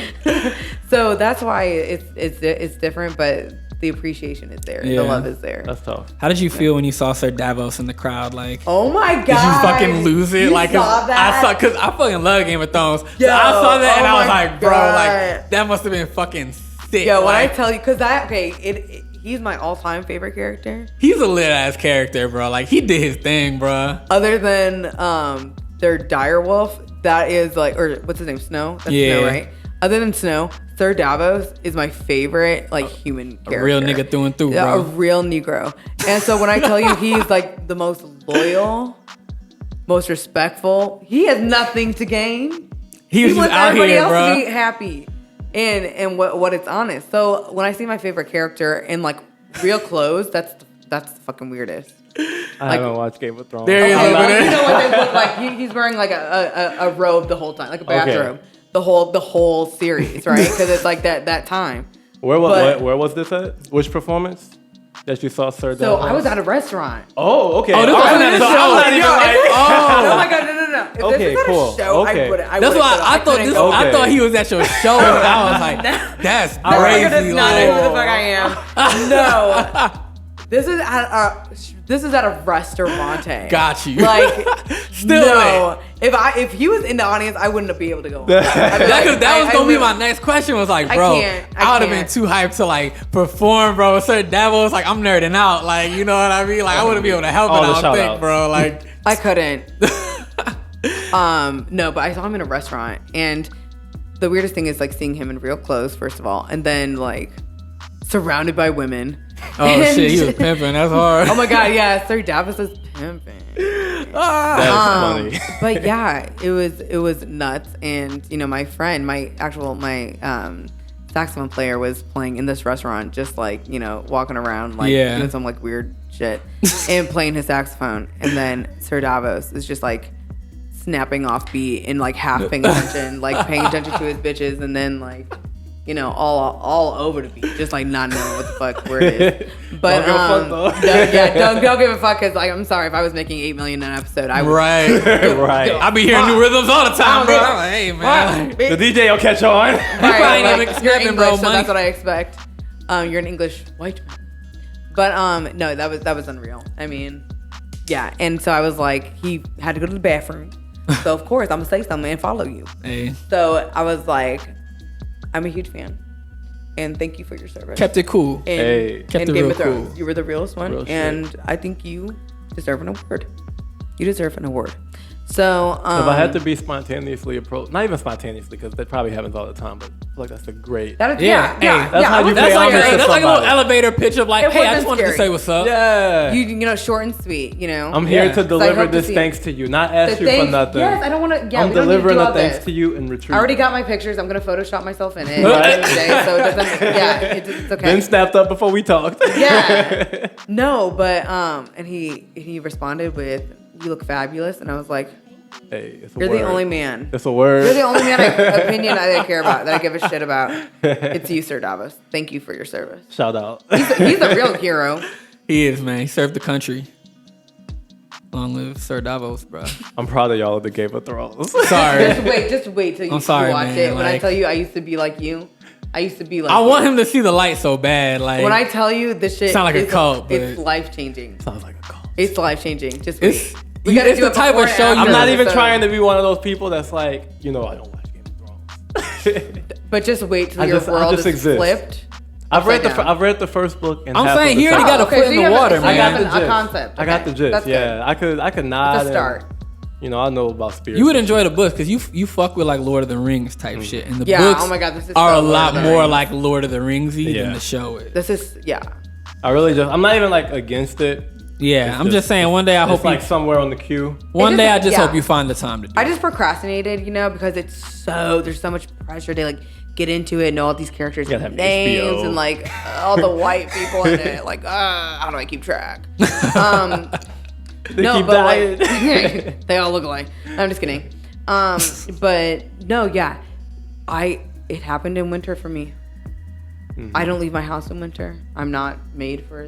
so that's why it's different, but the appreciation is there, Yeah. the love is there. That's tough. How did you feel when you saw Sir Davos in the crowd? Like, Oh my God, did you fucking lose it? You Like, 'cause saw that? cause I fucking love Game of Thrones. So Yo, I saw that and oh I was my like, bro, God. like that must have been fucking sick. Yo, when I like, tell you, because he's my all-time favorite character. He's a lit ass character, bro. Like he did his thing, bro. Other than their direwolf, that is like, or what's his name? Snow. That's Snow, right? Other than Snow, Sir Davos is my favorite like human character. A real nigga through and through, yeah, bro. a real Negro. And so when I tell you he's like the most loyal, most respectful, he has nothing to gain. He was just wants out everybody here, else bro. to be happy. And what it's honest. So when I see my favorite character in like real clothes, that's the fucking weirdest. I haven't watched Game of Thrones. There he is over there. You know what they look like? He's wearing like a robe the whole time, like a bathrobe. The whole series, right? Because it's like that time. Where was this at? Which performance that you saw, Sir? So I was at a restaurant. Oh, okay. Oh, this wasn't at a show. Oh my god, no. If Okay, this was cool. at a show, Okay. I wouldn't. That's why I thought this. go. I thought he was at your show, and I was like, "That's crazy!" That's not who the fuck Like, I am. No, this is at a restaurant. got you. Like, Still no. If he was in the audience, I wouldn't be able to go. that was gonna be my next question. Was like, bro, I would have been can't. too hyped to like perform, bro. Sir Davos, like, I'm nerding out, like, you know what I mean? Like, I wouldn't be able to help All it the out, shout-outs. think, bro. Like, I couldn't. No, but I saw him in a restaurant, and the weirdest thing is like seeing him in real clothes, first of all, and then like surrounded by women. oh And- shit, he was pimping. That's hard. Oh my god, yeah, Sir Davos is pimping. That's funny. But yeah, it was nuts, and you know, my friend, my saxophone player was playing in this restaurant, just like, you know, walking around like doing some like weird shit and playing his saxophone, and then Sir Davos is just like snapping off beat and like half paying attention, like paying attention to his bitches, and then like, you know, all over the beat, just like not knowing what the fuck word is. But don't give a fuck, because like, I'm sorry, if I was making $8 million an episode, I would. Right. Right. I be hearing new rhythms all the time, bro. I'm like, hey man. The DJ will catch on. probably ain't even You're snapping, English, bro, so money. that's what I expect. You're an English white man. But no, that was unreal. I mean, yeah. And so I was like, he had to go to the bathroom, so of course I'm gonna say something and follow you. Hey, So I was like, I'm a huge fan, and thank you for your service. kept it cool. in, Hey. Kept in it Game real of Thrones. cool. You were the realest one, Real shit. and I think you deserve an award. You deserve an award. So If I had to be spontaneously approached, not even spontaneously, because that probably happens all the time, but I feel like that's a great. that is Yeah, hey, that's how I you was pay That's like, homage to that's like a little somebody. elevator pitch of like, It hey, I wasn't just wanted to scary. say what's up. Yeah. you know, short and sweet. You know, I'm here Yeah. to 'Cause deliver hope to this see- thanks to you, not ask The you for thanks- nothing. Yes, I don't want to. Yeah, I'm we don't need to delivering do a all thanks this. to you in return. I already got my pictures. I'm gonna Photoshop myself in it today, so it doesn't. Yeah, it's okay. Been snapped up before we talked. Yeah. No, but and he responded with, "You look fabulous," and I was like, Hey, it's a "You're word. the only man. It's a word. You're the only man opinion I care about, that I give a shit about. It's you, Sir Davos. Thank you for your service. Shout out. He's a real hero. He is, man. He served the country. Long live Sir Davos, bro. I'm proud of y'all of the Game of Thrones. Sorry. Just wait till you I'm sorry, watch man, it. When I like- tell you, I used to be like you. I used to be like. I want him to see the light so bad. Like, When I tell you this shit, Sound like a is- cult, but- it's life changing. Sounds like a call. It's life changing. Just it's wait. We gotta it's do the it type before of and show after. you I'm not even So- trying to be one of those people that's like, you know, I don't watch Game of Thrones. But just wait till I your just- I world just is exist. flipped. I've read Upside down. I've read the first book and I'm half saying of the he already second. got a okay, foot so in you the have a- water, so you I man. got the a gist. concept. I got the Okay, gist. that's good. Yeah, I could nod. That's a and, start. You know, I know about spirits. You would enjoy the books because you fuck with like Lord of the Rings type shit, and the Yeah, books oh my God, this is are so a Lord lot of the more Rings. like Lord of the Ringsy Yeah. than the show is. This is I really just. I'm not even like against it. Yeah, It's I'm just saying. One day I It's hope like you. somewhere on the queue. One It day I just- just yeah. hope you find the time to do. I it. just procrastinated, you know, because there's so much pressure to like get into it, know all these characters' You gotta have names HBO. and like all the white people in it. Like, how do I keep track? They No, keep but dying. like, they all look alike. I'm just kidding. But no, yeah, it happened in winter for me. Mm-hmm. I don't leave my house in winter. I'm not made for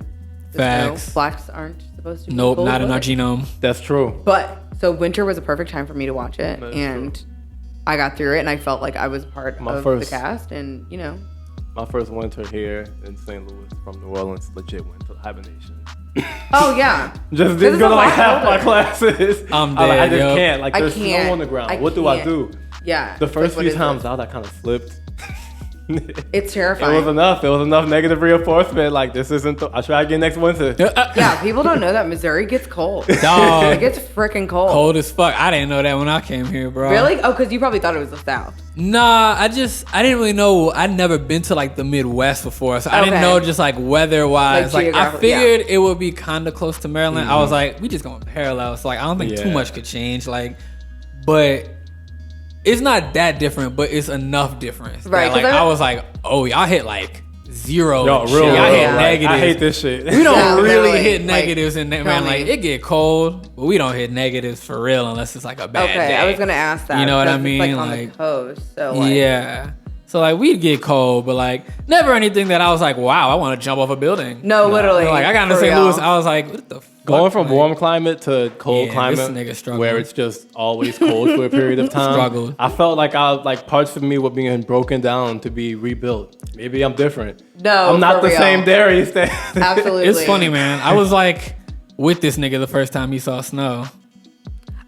the Facts. snow. Blacks aren't supposed to be Nope, cold not in our weather. genome. That's true. But so winter was a perfect time for me to watch it, That's and I got through it, and I felt like I was part My of first- the cast, and you know, My first winter here in St. Louis from New Orleans legit went to hibernation. oh yeah, Just This didn't is go a to like lot half my colder. classes. I'm I dead, just yo. can't. Like I there's can't. snow on the ground. I What do I can't. do? Yeah. The it's first like, few what is times this? out, I kind of slipped. It's terrifying. It was enough. It was enough negative reinforcement. Like, this isn't. I'll try again next winter. Yeah, people don't know that Missouri gets cold. Dog. It gets freaking cold. Cold as fuck. I didn't know that when I came here, bro. Really? Oh, because you probably thought it was the South. Nah, I didn't really know. I'd never been to like the Midwest before, so I didn't know just like weather wise. Like I figured it would be kind of close to Maryland. I was like, we just going parallel, so like I don't think too much could change. Like, but it's not that different, but it's enough difference. Right? That, like I was like, oh, y'all hit like zero. Yo, Y'all real. hit negatives. I hate this shit. We don't really literally, hit negatives in that, man. Like it get cold, but we don't hit negatives for real unless it's like a bad day. I was gonna ask that. You know what I It's mean? like on the coast. So like, yeah. So like we'd get cold, but like never anything that I was like, wow, I want to jump off a building. No, literally. Like I got into for St. real. Louis, I was like, what the fuck? Going from Like, warm climate to cold Yeah, climate, this nigga struggling. where it's just always cold for a period of time. Struggled. I felt like parts of me were being broken down to be rebuilt. Maybe I'm different. No, I'm not for the real. same Darius that. Absolutely. It's funny, man. I was like with this nigga the first time he saw snow.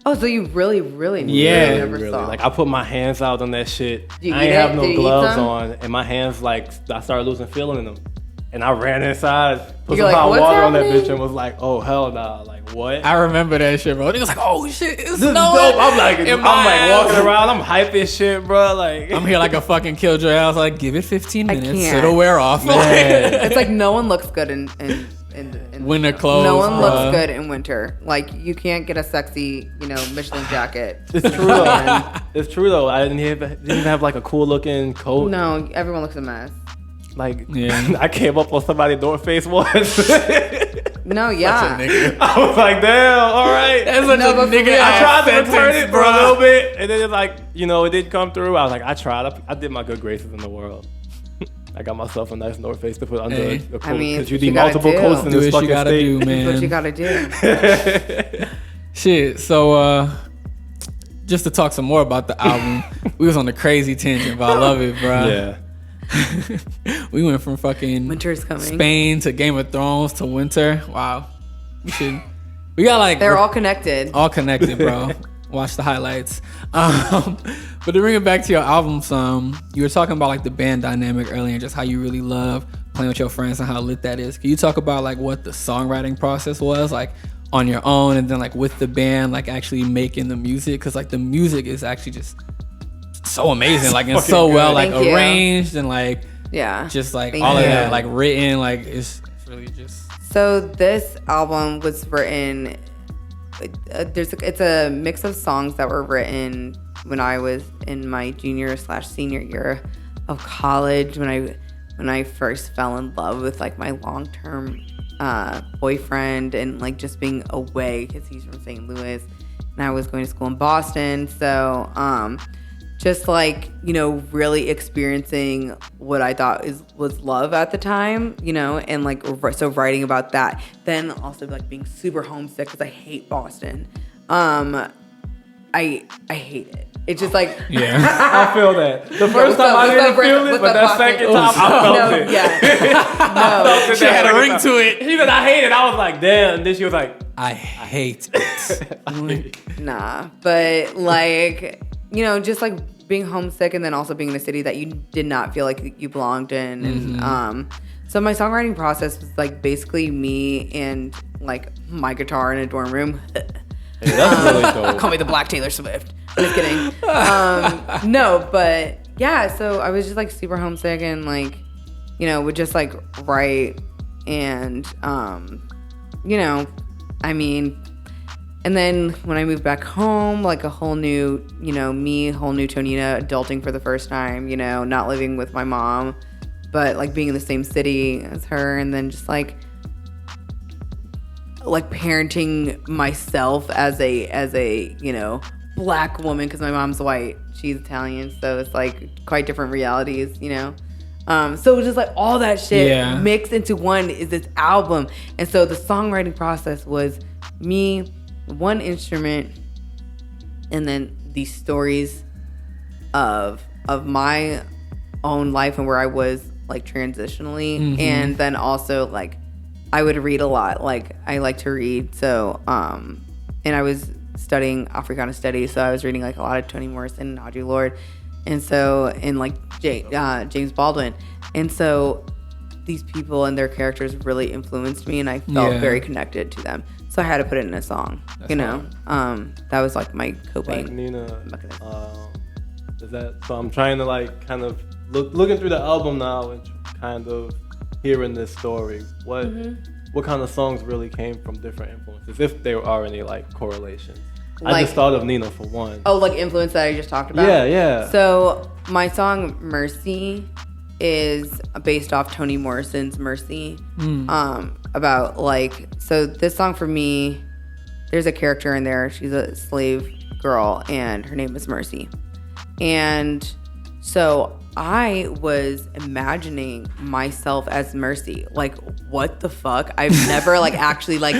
Oh, so you really, really, Yeah. really never Really. saw. Like I put my hands out on that shit. Did you I eat ain't it? have Did no you eat gloves some? on, and my hands like I started losing feeling in them. And I ran inside, put You're some like, hot "What's water on that happening?" bitch, and was like, "Oh hell nah!" Like what? I remember that shit, bro. He was like, oh shit, it's This is snowing. dope. I'm like in my walking ass. around. I'm hype as shit, bro. Like I'm here like a fucking killjoy. I was like, give it 15 I minutes. can't. It'll wear off. It's like no one looks good in Winter clothes. No one bruh. looks good in winter. Like you can't get a sexy, Michelin jacket. It's true though. It's true though. I didn't even have like a cool looking coat. No, everyone looks a mess. Like Yeah. I came up on somebody's door face once. No, yeah. I was like, damn, all right. That's such No, a but for nigga. real. I tried to sentence, return it for a bruh. little bit, and then it's like, it didn't come through. I was like, I tried. I did my good graces in the world. I got myself a nice North Face to put under Hey. a coat. I mean, because you it's need what you gotta multiple do. coats in Do this what you fucking gotta state. do, man. That's what you gotta do. Shit. So just to talk some more about the album, we was on a crazy tangent, but I love it, bro. Yeah. We went from fucking Winter's coming. Spain to Game of Thrones to winter. Wow. We got like They're all connected. all connected, bro. Watch the highlights. But to bring it back to your albums, you were talking about like the band dynamic earlier, just how you really love playing with your friends and how lit that is. Can you talk about like what the songwriting process was like on your own, and then like with the band, like actually making the music? Because like the music is actually just so amazing, like and so good. well like Thank you. arranged and like Yeah. just like Thank all of you. that like written, like it's really just So this album was written. It's a mix of songs that were written when I was in my junior/senior year of college, when I first fell in love with like my long-term boyfriend, and like just being away because he's from St. Louis and I was going to school in Boston. So just like, really experiencing what I thought was love at the time, and like, so writing about that. Then also like being super homesick because I hate Boston. I hate it. It's just like, yeah. I feel that. The first what's time up, I what's didn't up, Brent? feel it, What's but up, that Boston? second time I felt no, it. yeah. No. She had a ring to it. She said, I hate it. I was like, damn. And then she was like, I hate it. Nah, but like, just like being homesick and then also being in a city that you did not feel like you belonged in. And so my songwriting process was like basically me and like my guitar in a dorm room. hey, that's really dope. Call me the Black Taylor Swift. I'm just kidding. No, but yeah, so I was just like super homesick and like, would just like write and, and then when I moved back home, like a whole new, whole new Tonina, adulting for the first time, not living with my mom, but like being in the same city as her, and then just like parenting myself as a Black woman, because my mom's white, she's Italian, so it's like quite different realities, so just like all that shit mixed into one is this album. And so the songwriting process was me, one instrument, and then these stories of my own life and where I was like transitionally, and then also like I would read a lot. Like I like to read, so and I was studying Africana studies, so I was reading like a lot of Toni Morrison and Audre Lorde, and so and like James Baldwin, and so these people and their characters really influenced me, and I felt very connected to them. So I had to put it in a song. That was like my coping. Like Nina, is that so? I'm trying to like kind of looking through the album now and kind of hearing this story. What kind of songs really came from different influences, if there are any like correlations? I just thought of Nina for one. Oh, like influence that I just talked about? Yeah. So my song Mercy is based off Toni Morrison's Mercy. About like, so this song for me, there's a character in there. She's a slave girl and her name is Mercy. And so I was imagining myself as Mercy. Like, what the fuck? I've never like actually like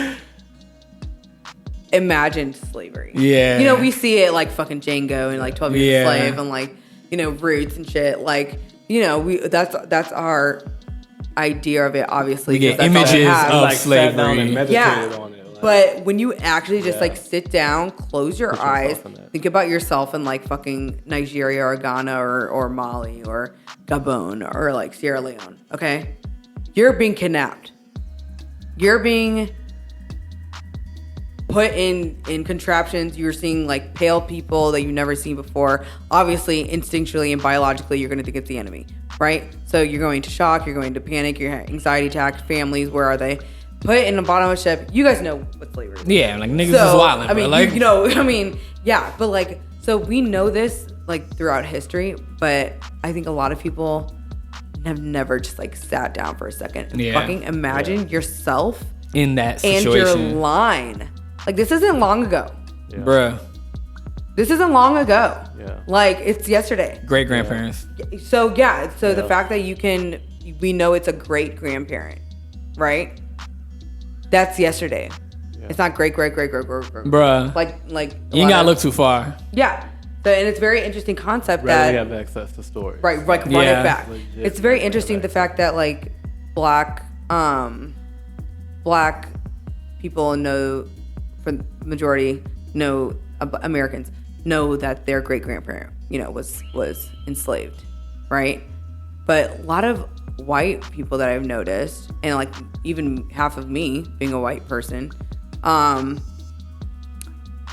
imagined slavery. Yeah. You know, we see it like fucking Django and like 12 Years a Slave and like, you know, Roots and shit. Like, you know, that's our idea of it, obviously. We get images of like slavery. Sat down and meditated on it. Like, but when you actually just like sit down, close your eyes, think about yourself in like fucking Nigeria or Ghana or Mali or Gabon or like Sierra Leone, okay? You're being kidnapped. You're being put in contraptions. You're seeing like pale people that you've never seen before. Obviously, instinctually and biologically, you're going to think it's the enemy, right? So you're going to shock, you're going to panic, you're anxiety attack. Families, where are they? Put it in the bottom of a ship. You guys know what slavery is. Yeah, like niggas is wildin'. I mean, like, you know, I mean, yeah, but like, so we know this like throughout history, but I think a lot of people have never just like sat down for a second and fucking imagine yourself in that situation. And your line. Like, this isn't long ago. yeah. Bruh. This isn't long ago. Yeah. Like, it's yesterday. Great grandparents. So the fact that we know it's a great grandparent, right? That's yesterday. Yeah. It's not great. Bruh. Like you ain't gotta look too far. Yeah. So, and it's a very interesting concept We that have access to stories. Right, like run it back. Legit, it's very interesting the fact that like black people know, for the majority, know Americans know that their great grandparent, you know, was enslaved, right? But a lot of white people that I've noticed, and like even half of me being a white person,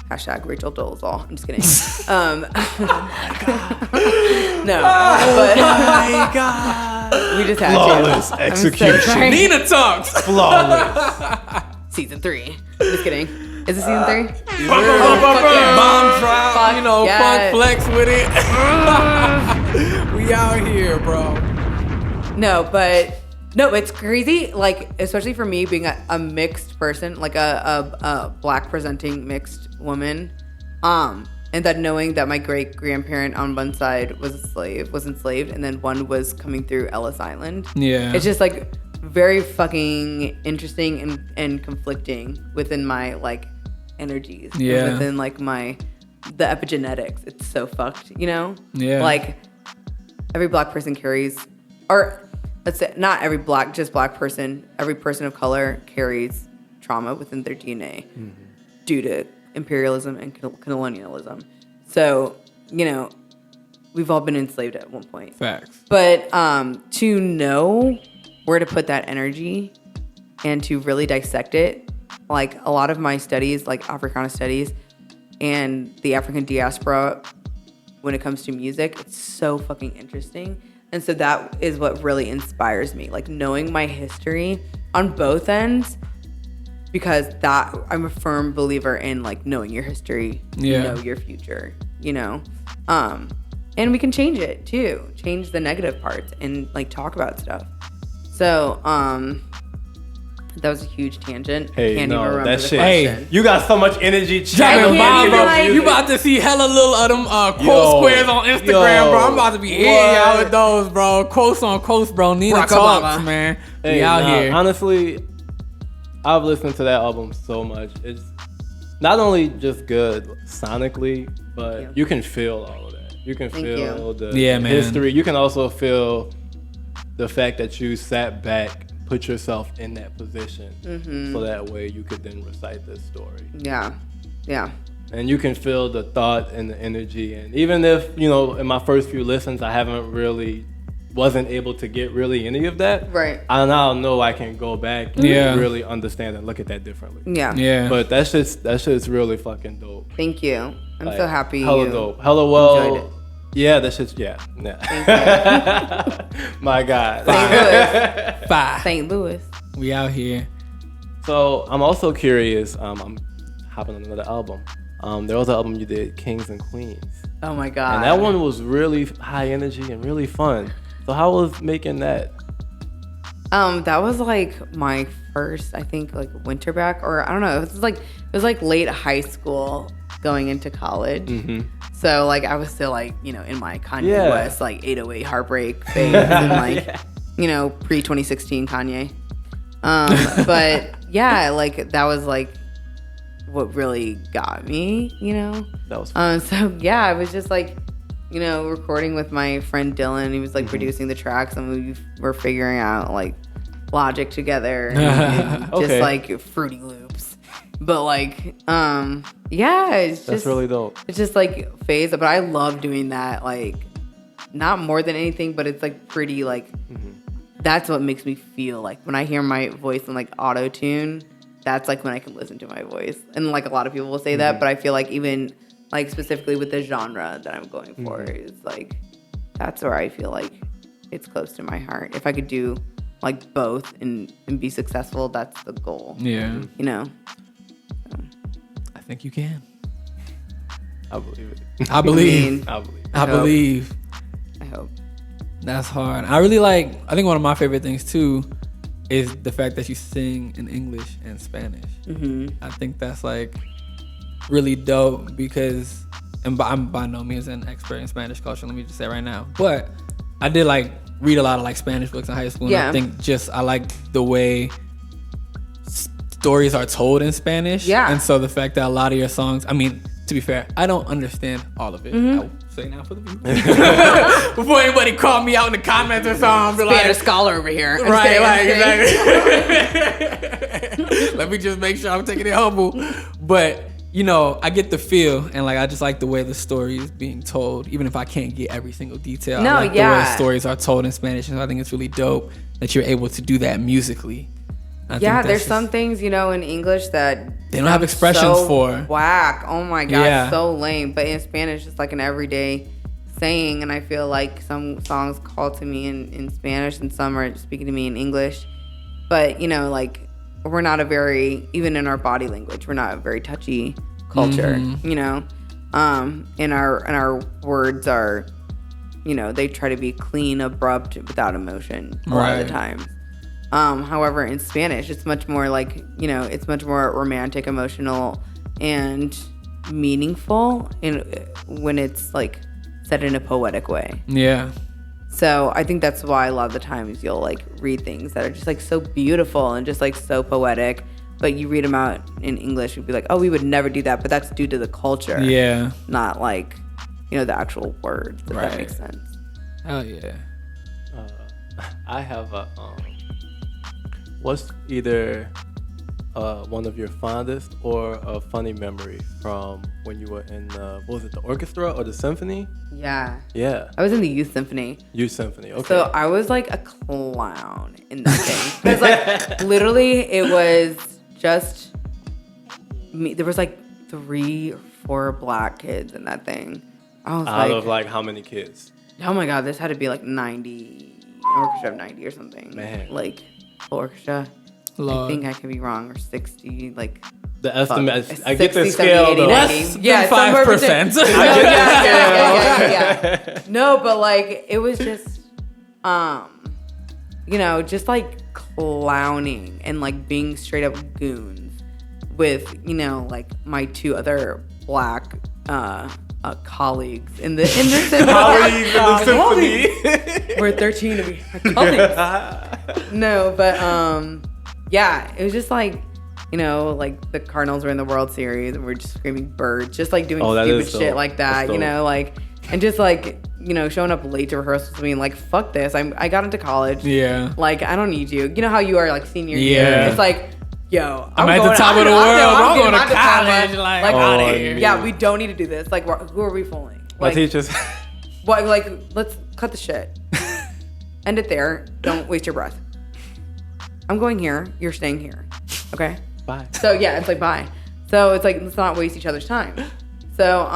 hashtag Rachel Dolezal. I'm just kidding. Oh my god. No. Oh my god. We just had flawless execution. Nina talks. Flawless. Season 3. I'm just kidding. Is it season 3? Bomb drop. You know, yes. funk flex with it. We out here, bro. No, it's crazy. Like, especially for me being a mixed person, like a black presenting mixed woman, and that knowing that my great grandparent on one side was enslaved, and then one was coming through Ellis Island. Yeah, it's just like very fucking interesting and conflicting within my like energies. Yeah, within like the epigenetics. It's so fucked, you know. Yeah, like every black person carries, or let's say not every black person, every person of color carries trauma within their DNA due to imperialism and colonialism. So, you know, we've all been enslaved at one point. Facts. But to know where to put that energy and to really dissect it, like a lot of my studies, like Africana studies and the African diaspora, when it comes to music, it's so fucking interesting. And so that is what really inspires me, like knowing my history on both ends, because that I'm a firm believer in like knowing your history, you know your future, you know, and we can change it too, change the negative parts and like talk about stuff. So, that was a huge tangent. Hey, Can't even remember that the shit. question. Hey, you got so much energy. Dropping bomb, bro. Like, you about to see hella little of them quote squares on Instagram, bro. I'm about to be hitting y'all with those, bro. Quotes on quotes, bro. Nina talks, man. Hey, we out here. Honestly, I've listened to that album so much. It's not only just good sonically, but you can feel all of that. You can feel the history. You can also feel the fact that you sat back, put yourself in that position, so that way you could then recite this story. Yeah. and you can feel the thought and the energy. And even if, you know, in my first few listens, I wasn't able to get really any of that. Right. I now know I can go back and really understand and look at that differently. Yeah. Yeah. But that shit's really fucking dope. Thank you. I'm Like, so happy. Hella you dope. Hella well. enjoyed it. Yeah, that shit's My God. St. Louis. We out here. So I'm also curious. I'm hopping on another album. There was an album you did, Kings and Queens, Oh my God. and that one was really high energy and really fun. So how was making that? That was like my first, I think, like winter back, or I don't know. It was like late high school going into college. Mm-hmm. So like I was still like, you know, in my Kanye Yeah. West like 808 heartbreak phase and like, you know, pre 2016 Kanye. But yeah, like that was like what really got me, you know. That was fun. So yeah, I was just like, you know, recording with my friend Dylan. He was like producing the tracks, and we were figuring out like Logic together, and just Okay. like Fruity Loops. But like, yeah, it's just That's really dope. It's just like phase. But I love doing that. Like, not more than anything, but it's like pretty like. That's what makes me feel like when I hear my voice in like auto tune. That's like when I can listen to my voice, and like a lot of people will say that, but I feel like even like specifically with the genre that I'm going for is like that's where I feel like it's close to my heart. If I could do like both and be successful, that's the goal. Yeah. You know. I think you can. I believe it. I believe. I believe it. I believe. I hope. That's hard. I really like, I think one of my favorite things too is the fact that you sing in English and Spanish. I think that's like really dope because, and I'm by no means an expert in Spanish culture, let me just say right now, but I did like read a lot of like Spanish books in high school. And I think just, I like the way stories are told in Spanish. Yeah. And so the fact that a lot of your songs, I mean, to be fair, I don't understand all of it. I'll say now for the people. Before anybody call me out in the comments or something. Spanish scholar over here. I'm Right, kidding. exactly. Let me just make sure I'm taking it humble. But, you know, I get the feel, and like I just like the way the story is being told, even if I can't get every single detail. No, I like the way stories are told in Spanish, and I think it's really dope that you're able to do that musically. Yeah, there's some things, you know, in English that they don't have expressions so for. Whack. Oh my God, Yeah. so lame. But in Spanish, it's like an everyday saying, and I feel like some songs call to me in Spanish and some are speaking to me in English. But, you know, like we're not a very, even in our body language, we're not a very touchy culture, you know. And our words are, you know, they try to be clean, abrupt, without emotion a lot of the time. However, in Spanish, it's much more like, you know, it's much more romantic, emotional, and meaningful when it's like said in a poetic way. Yeah. So I think that's why a lot of the times you'll like read things that are just like so beautiful and just like so poetic, but you read them out in English, you'd be like, oh, we would never do that, but that's due to the culture. Yeah. Not like, you know, the actual words, if that makes sense. Hell yeah. I have a what's either one of your fondest or a funny memory from when you were in what was it, the orchestra or the symphony? Yeah. Yeah. I was in the youth symphony. Youth symphony. Okay. So I was like a clown in that thing. Because like literally it was just me. There was like 3 or 4 black kids in that thing. I was Out like, of like how many kids? oh my God, this had to be like 90, an orchestra of 90 or something. Man. Like orchestra. Lord. I think I could be wrong, or 60, like The estimate. fuck, I get the 60, scale 70, though. 80, Less 90. Yeah, than somewhere 5%. between- No, yeah. No, but like it was just, you know, just like clowning and like being straight up goons with, you know, like my 2 other black colleagues in the Colleagues in the symphony. We're 13 to be colleagues. No, but yeah, it was just like, you know, like the Cardinals were in the World Series and we're just screaming birds, just like doing that stupid is shit dope. like that, That's you dope. know, like, and just like, you know, showing up late to rehearsals being like, fuck this, I got into college. Yeah. Like, I don't need you. You know how you are like senior Yeah. year. It's like, yo, I'm at the top of the world. I'm going to getting my college. diploma. Like, Like, out of oh, here. yeah, we don't need to do this. Like, who are we fooling? My Like, teachers. what? Like, let's cut the shit. End it there. Don't waste your breath. I'm going here. You're staying here. Okay. Bye. So yeah, it's like bye. So it's like let's not waste each other's time. So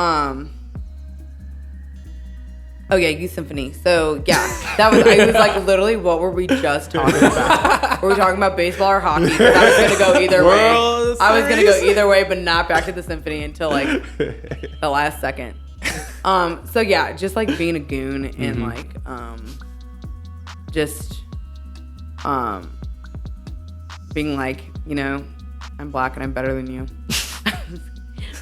oh yeah, youth symphony. So yeah, that was I was like literally what were we just talking about? Were we talking about baseball or hockey? 'Cause I was gonna go either way. World I was gonna Series. go either way, but not back to the symphony until like the last second. So yeah, just like being a goon and like just being like, you know, I'm black and I'm better than you.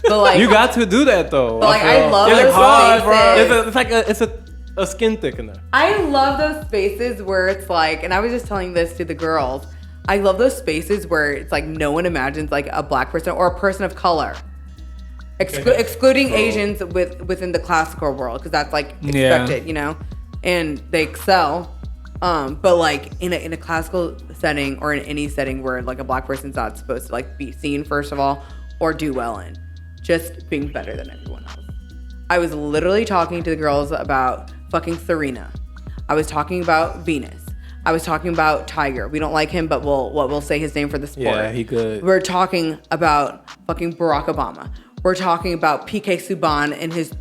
But like You got to do that though. But, like, I love it's those hard, bro. spaces. It's like a skin thickener. I love those spaces where it's like, and I was just telling this to the girls, I love those spaces where it's like no one imagines like a black person or a person of color. Excluding Asians within the classical world, because that's like expected, you know, and they excel. But like in a classical setting or in any setting where like a black person's not supposed to like be seen first of all or do well in, just being better than everyone else. I was literally talking to the girls about fucking Tonina. I was talking about Venus. I was talking about Tiger. We don't like him, but we'll say his name for the sport. Yeah, he good. We're talking about fucking Barack Obama. We're talking about PK Subban and his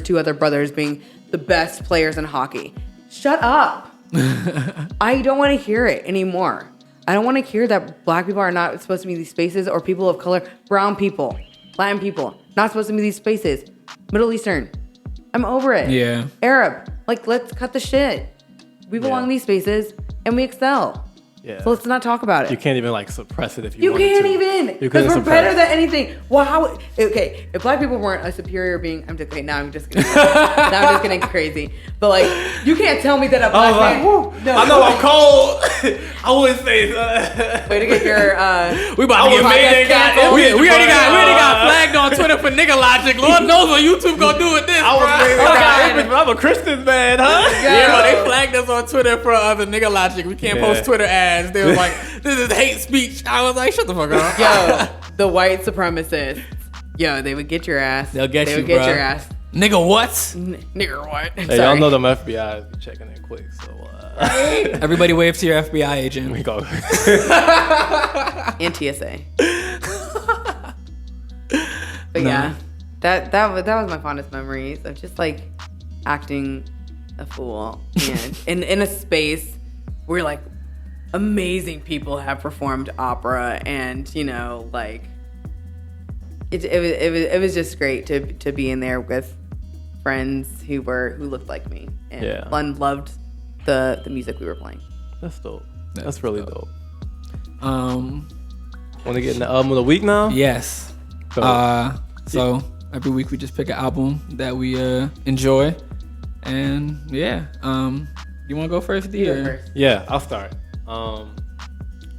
two other brothers being the best players in hockey. Shut up. I don't want to hear it anymore. I don't want to hear that black people are not supposed to be in these spaces, or people of color, brown people, Latin people, not supposed to be in these spaces. Middle Eastern. I'm over it. Yeah. Arab. Like, let's cut the shit. We belong in these spaces and we excel. Yeah. So let's not talk about it. You can't even like suppress it if you You wanted can't to. even, You because couldn't we're better suppress than anything. Well, okay, if black people weren't a superior being, now I'm just getting crazy. But like, you can't tell me that a black man. No, I know I'm cold. I wouldn't say. Way to get your. We about to get made. canceled. We already got flagged on Twitter for nigga logic. Lord knows what YouTube gonna do with this, I was saying, bro. but I'm a Christian man, huh? Yeah, bro, they flagged us on Twitter for the nigga logic. We can't post Twitter ads. They was like, this is hate speech. I was like, shut the fuck up. Yo, the white supremacists. Yo, they would get your ass. They'll get they you, would get bro. your ass. Nigga, what? Nigger what? Hey, y'all know them FBI be checking it quick, so Everybody wave to your FBI agent. we go. And TSA. But yeah, that was my fondest memories of just like acting a fool and in a space where like amazing people have performed opera, and you know, like it was just great to be in there with friends who looked like me and loved the music we were playing. That's dope. That's really dope. Um, Want to get in the album of the week now? yes. Go. So every week we just pick an album that we enjoy, and yeah. You want to go first, D? You go or- first. Yeah, I'll start.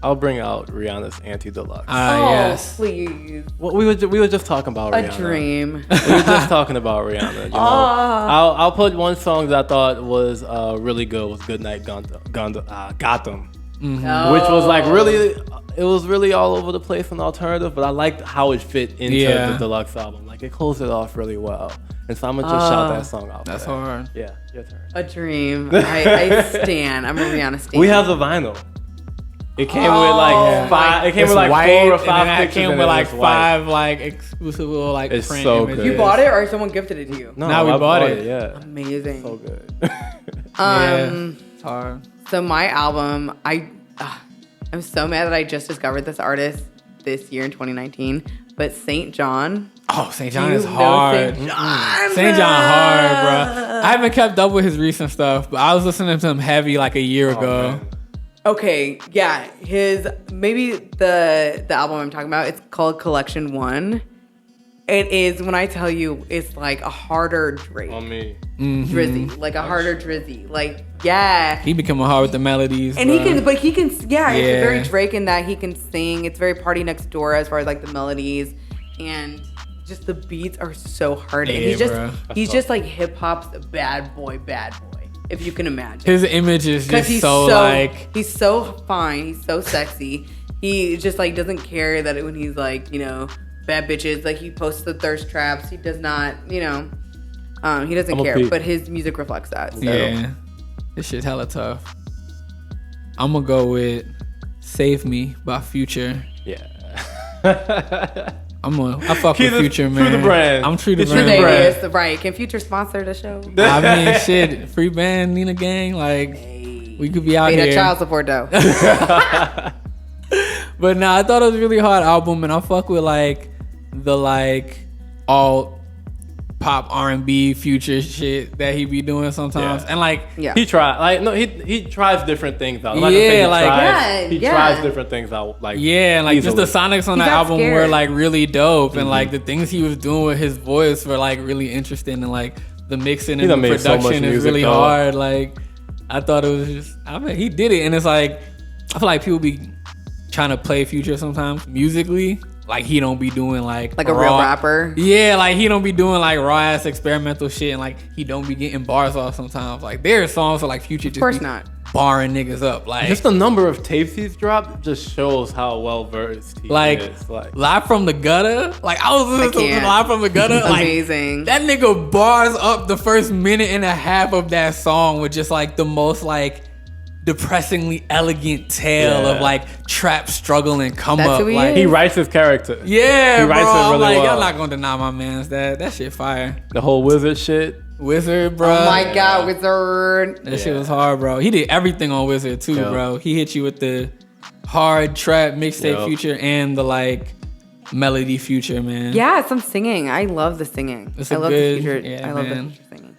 I'll bring out Rihanna's Anti-Deluxe. Yes. Please. Well, we were just talking about A Rihanna. dream. We were just talking about Rihanna. You know? I'll put one song that I thought was really good was Goodnight Gotham, which was like really, it was really all over the place and alternative, but I liked how it fit into the deluxe album. Like it closed it off really well. And so I'm gonna just shout that song out. That's for that. hard. Yeah, your turn. A dream. I stan. I'm a Rihanna stan. We have the vinyl. It came with like five. It came It's with like white, 4 or and 5 then pictures. it came and with it like was white. 5 like exclusive little like It's print so images. good. You bought it or someone gifted it to you? No, Now we I bought it. Yeah, Amazing. so good. It's hard. So my album, I'm so mad that I just discovered this artist this year in 2019. But St. John. Oh, St. John You is know hard. St. John. St. John hard, bro. I haven't kept up with his recent stuff, but I was listening to him heavy like a year ago. Man. Okay, yeah, maybe the album I'm talking about, it's called Collection 1. It is, when I tell you, it's like a harder Drake. On me. Drizzy, like a harder Drizzy. Like, yeah. He becoming hard with the melodies. And bro. he can, it's very Yeah. Drake in that he can sing. It's very Party Next Door as far as like the melodies, and just the beats are so hard. And Yeah, he's just like hip hop's bad boy, if you can imagine. His image is just He's so like he's so fine, he's so sexy, He just like doesn't care that when he's like, you know, bad bitches, like he posts the thirst traps. He does not, you know, he doesn't care. But his music reflects that. So. Yeah, this shit hella tough. I'm gonna go with "Save Me" by Future. Yeah. I fuck with Future, man. True to brand. I'm true to It's brand. true to brand. Yes, right. Can Future sponsor the show? I mean, shit, free band, Nina Gang, like we could be out Pay here. that child support though. But nah, I thought it was a really hard album, and I fuck with like the like all pop R&B Future shit that he be doing sometimes, and like he tries different things out. He tries different things out. Like and like easily. just the sonics on the album scared. were like really dope, and like the things he was doing with his voice were like really interesting, and like the mixing and the production is really hard. Like I thought it was just, I mean, he did it, and it's like I feel like people be trying to play Future sometimes musically. Like he don't be doing like a real rapper. Yeah, like he don't be doing like raw ass experimental shit, and like he don't be getting bars off sometimes. Like there are songs for like Future just Of course be not. barring niggas up. Like just the number of tapes he's dropped just shows how well versed he is. Like Live from the Gutter. Like I was listening to Live from the Gutter. Like, amazing. That nigga bars up the first minute and a half of that song with just like the most like depressingly elegant tale of like trap struggle and come That's up. who he Like is. he writes his character. yeah, he writes bro. it really I'm like, well. y'all not gonna deny my man's that shit fire. The whole wizard shit. Wizard, bro. Oh my God, Wizard. That shit was hard, bro. He did everything on Wizard too, bro. He hit you with the hard trap mixtape Future and the like melody Future, man. Yeah, some singing. I love the singing. It's I a love good- the Future. yeah, I love man. the Future singing.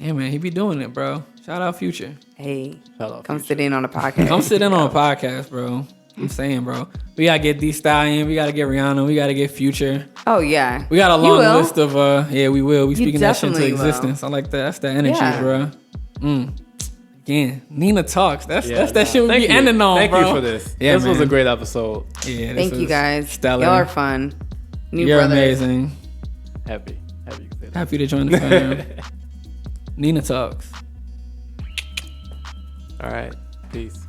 Yeah, man, he be doing it, bro. Shout out Future. Hey, Shout out come Future. sit in on a podcast. Come sit in on a podcast, bro. I'm saying, bro. We gotta get STALLION. We gotta get Rihanna. We gotta get Future. Oh yeah, We got a You long will. list of yeah, we will. We speaking that shit into definitely will. existence. I like that. That's the energy, Yeah. bro. Again, Nina talks. That's that shit we Thank be you. ending on, Thank bro. you for this. Yeah, this was man. a great episode. Yeah, this thank you was guys. stellar. Y'all are fun. New You're brothers. amazing. Happy you can say that. Happy to join the fam. Nina talks. All right. Peace.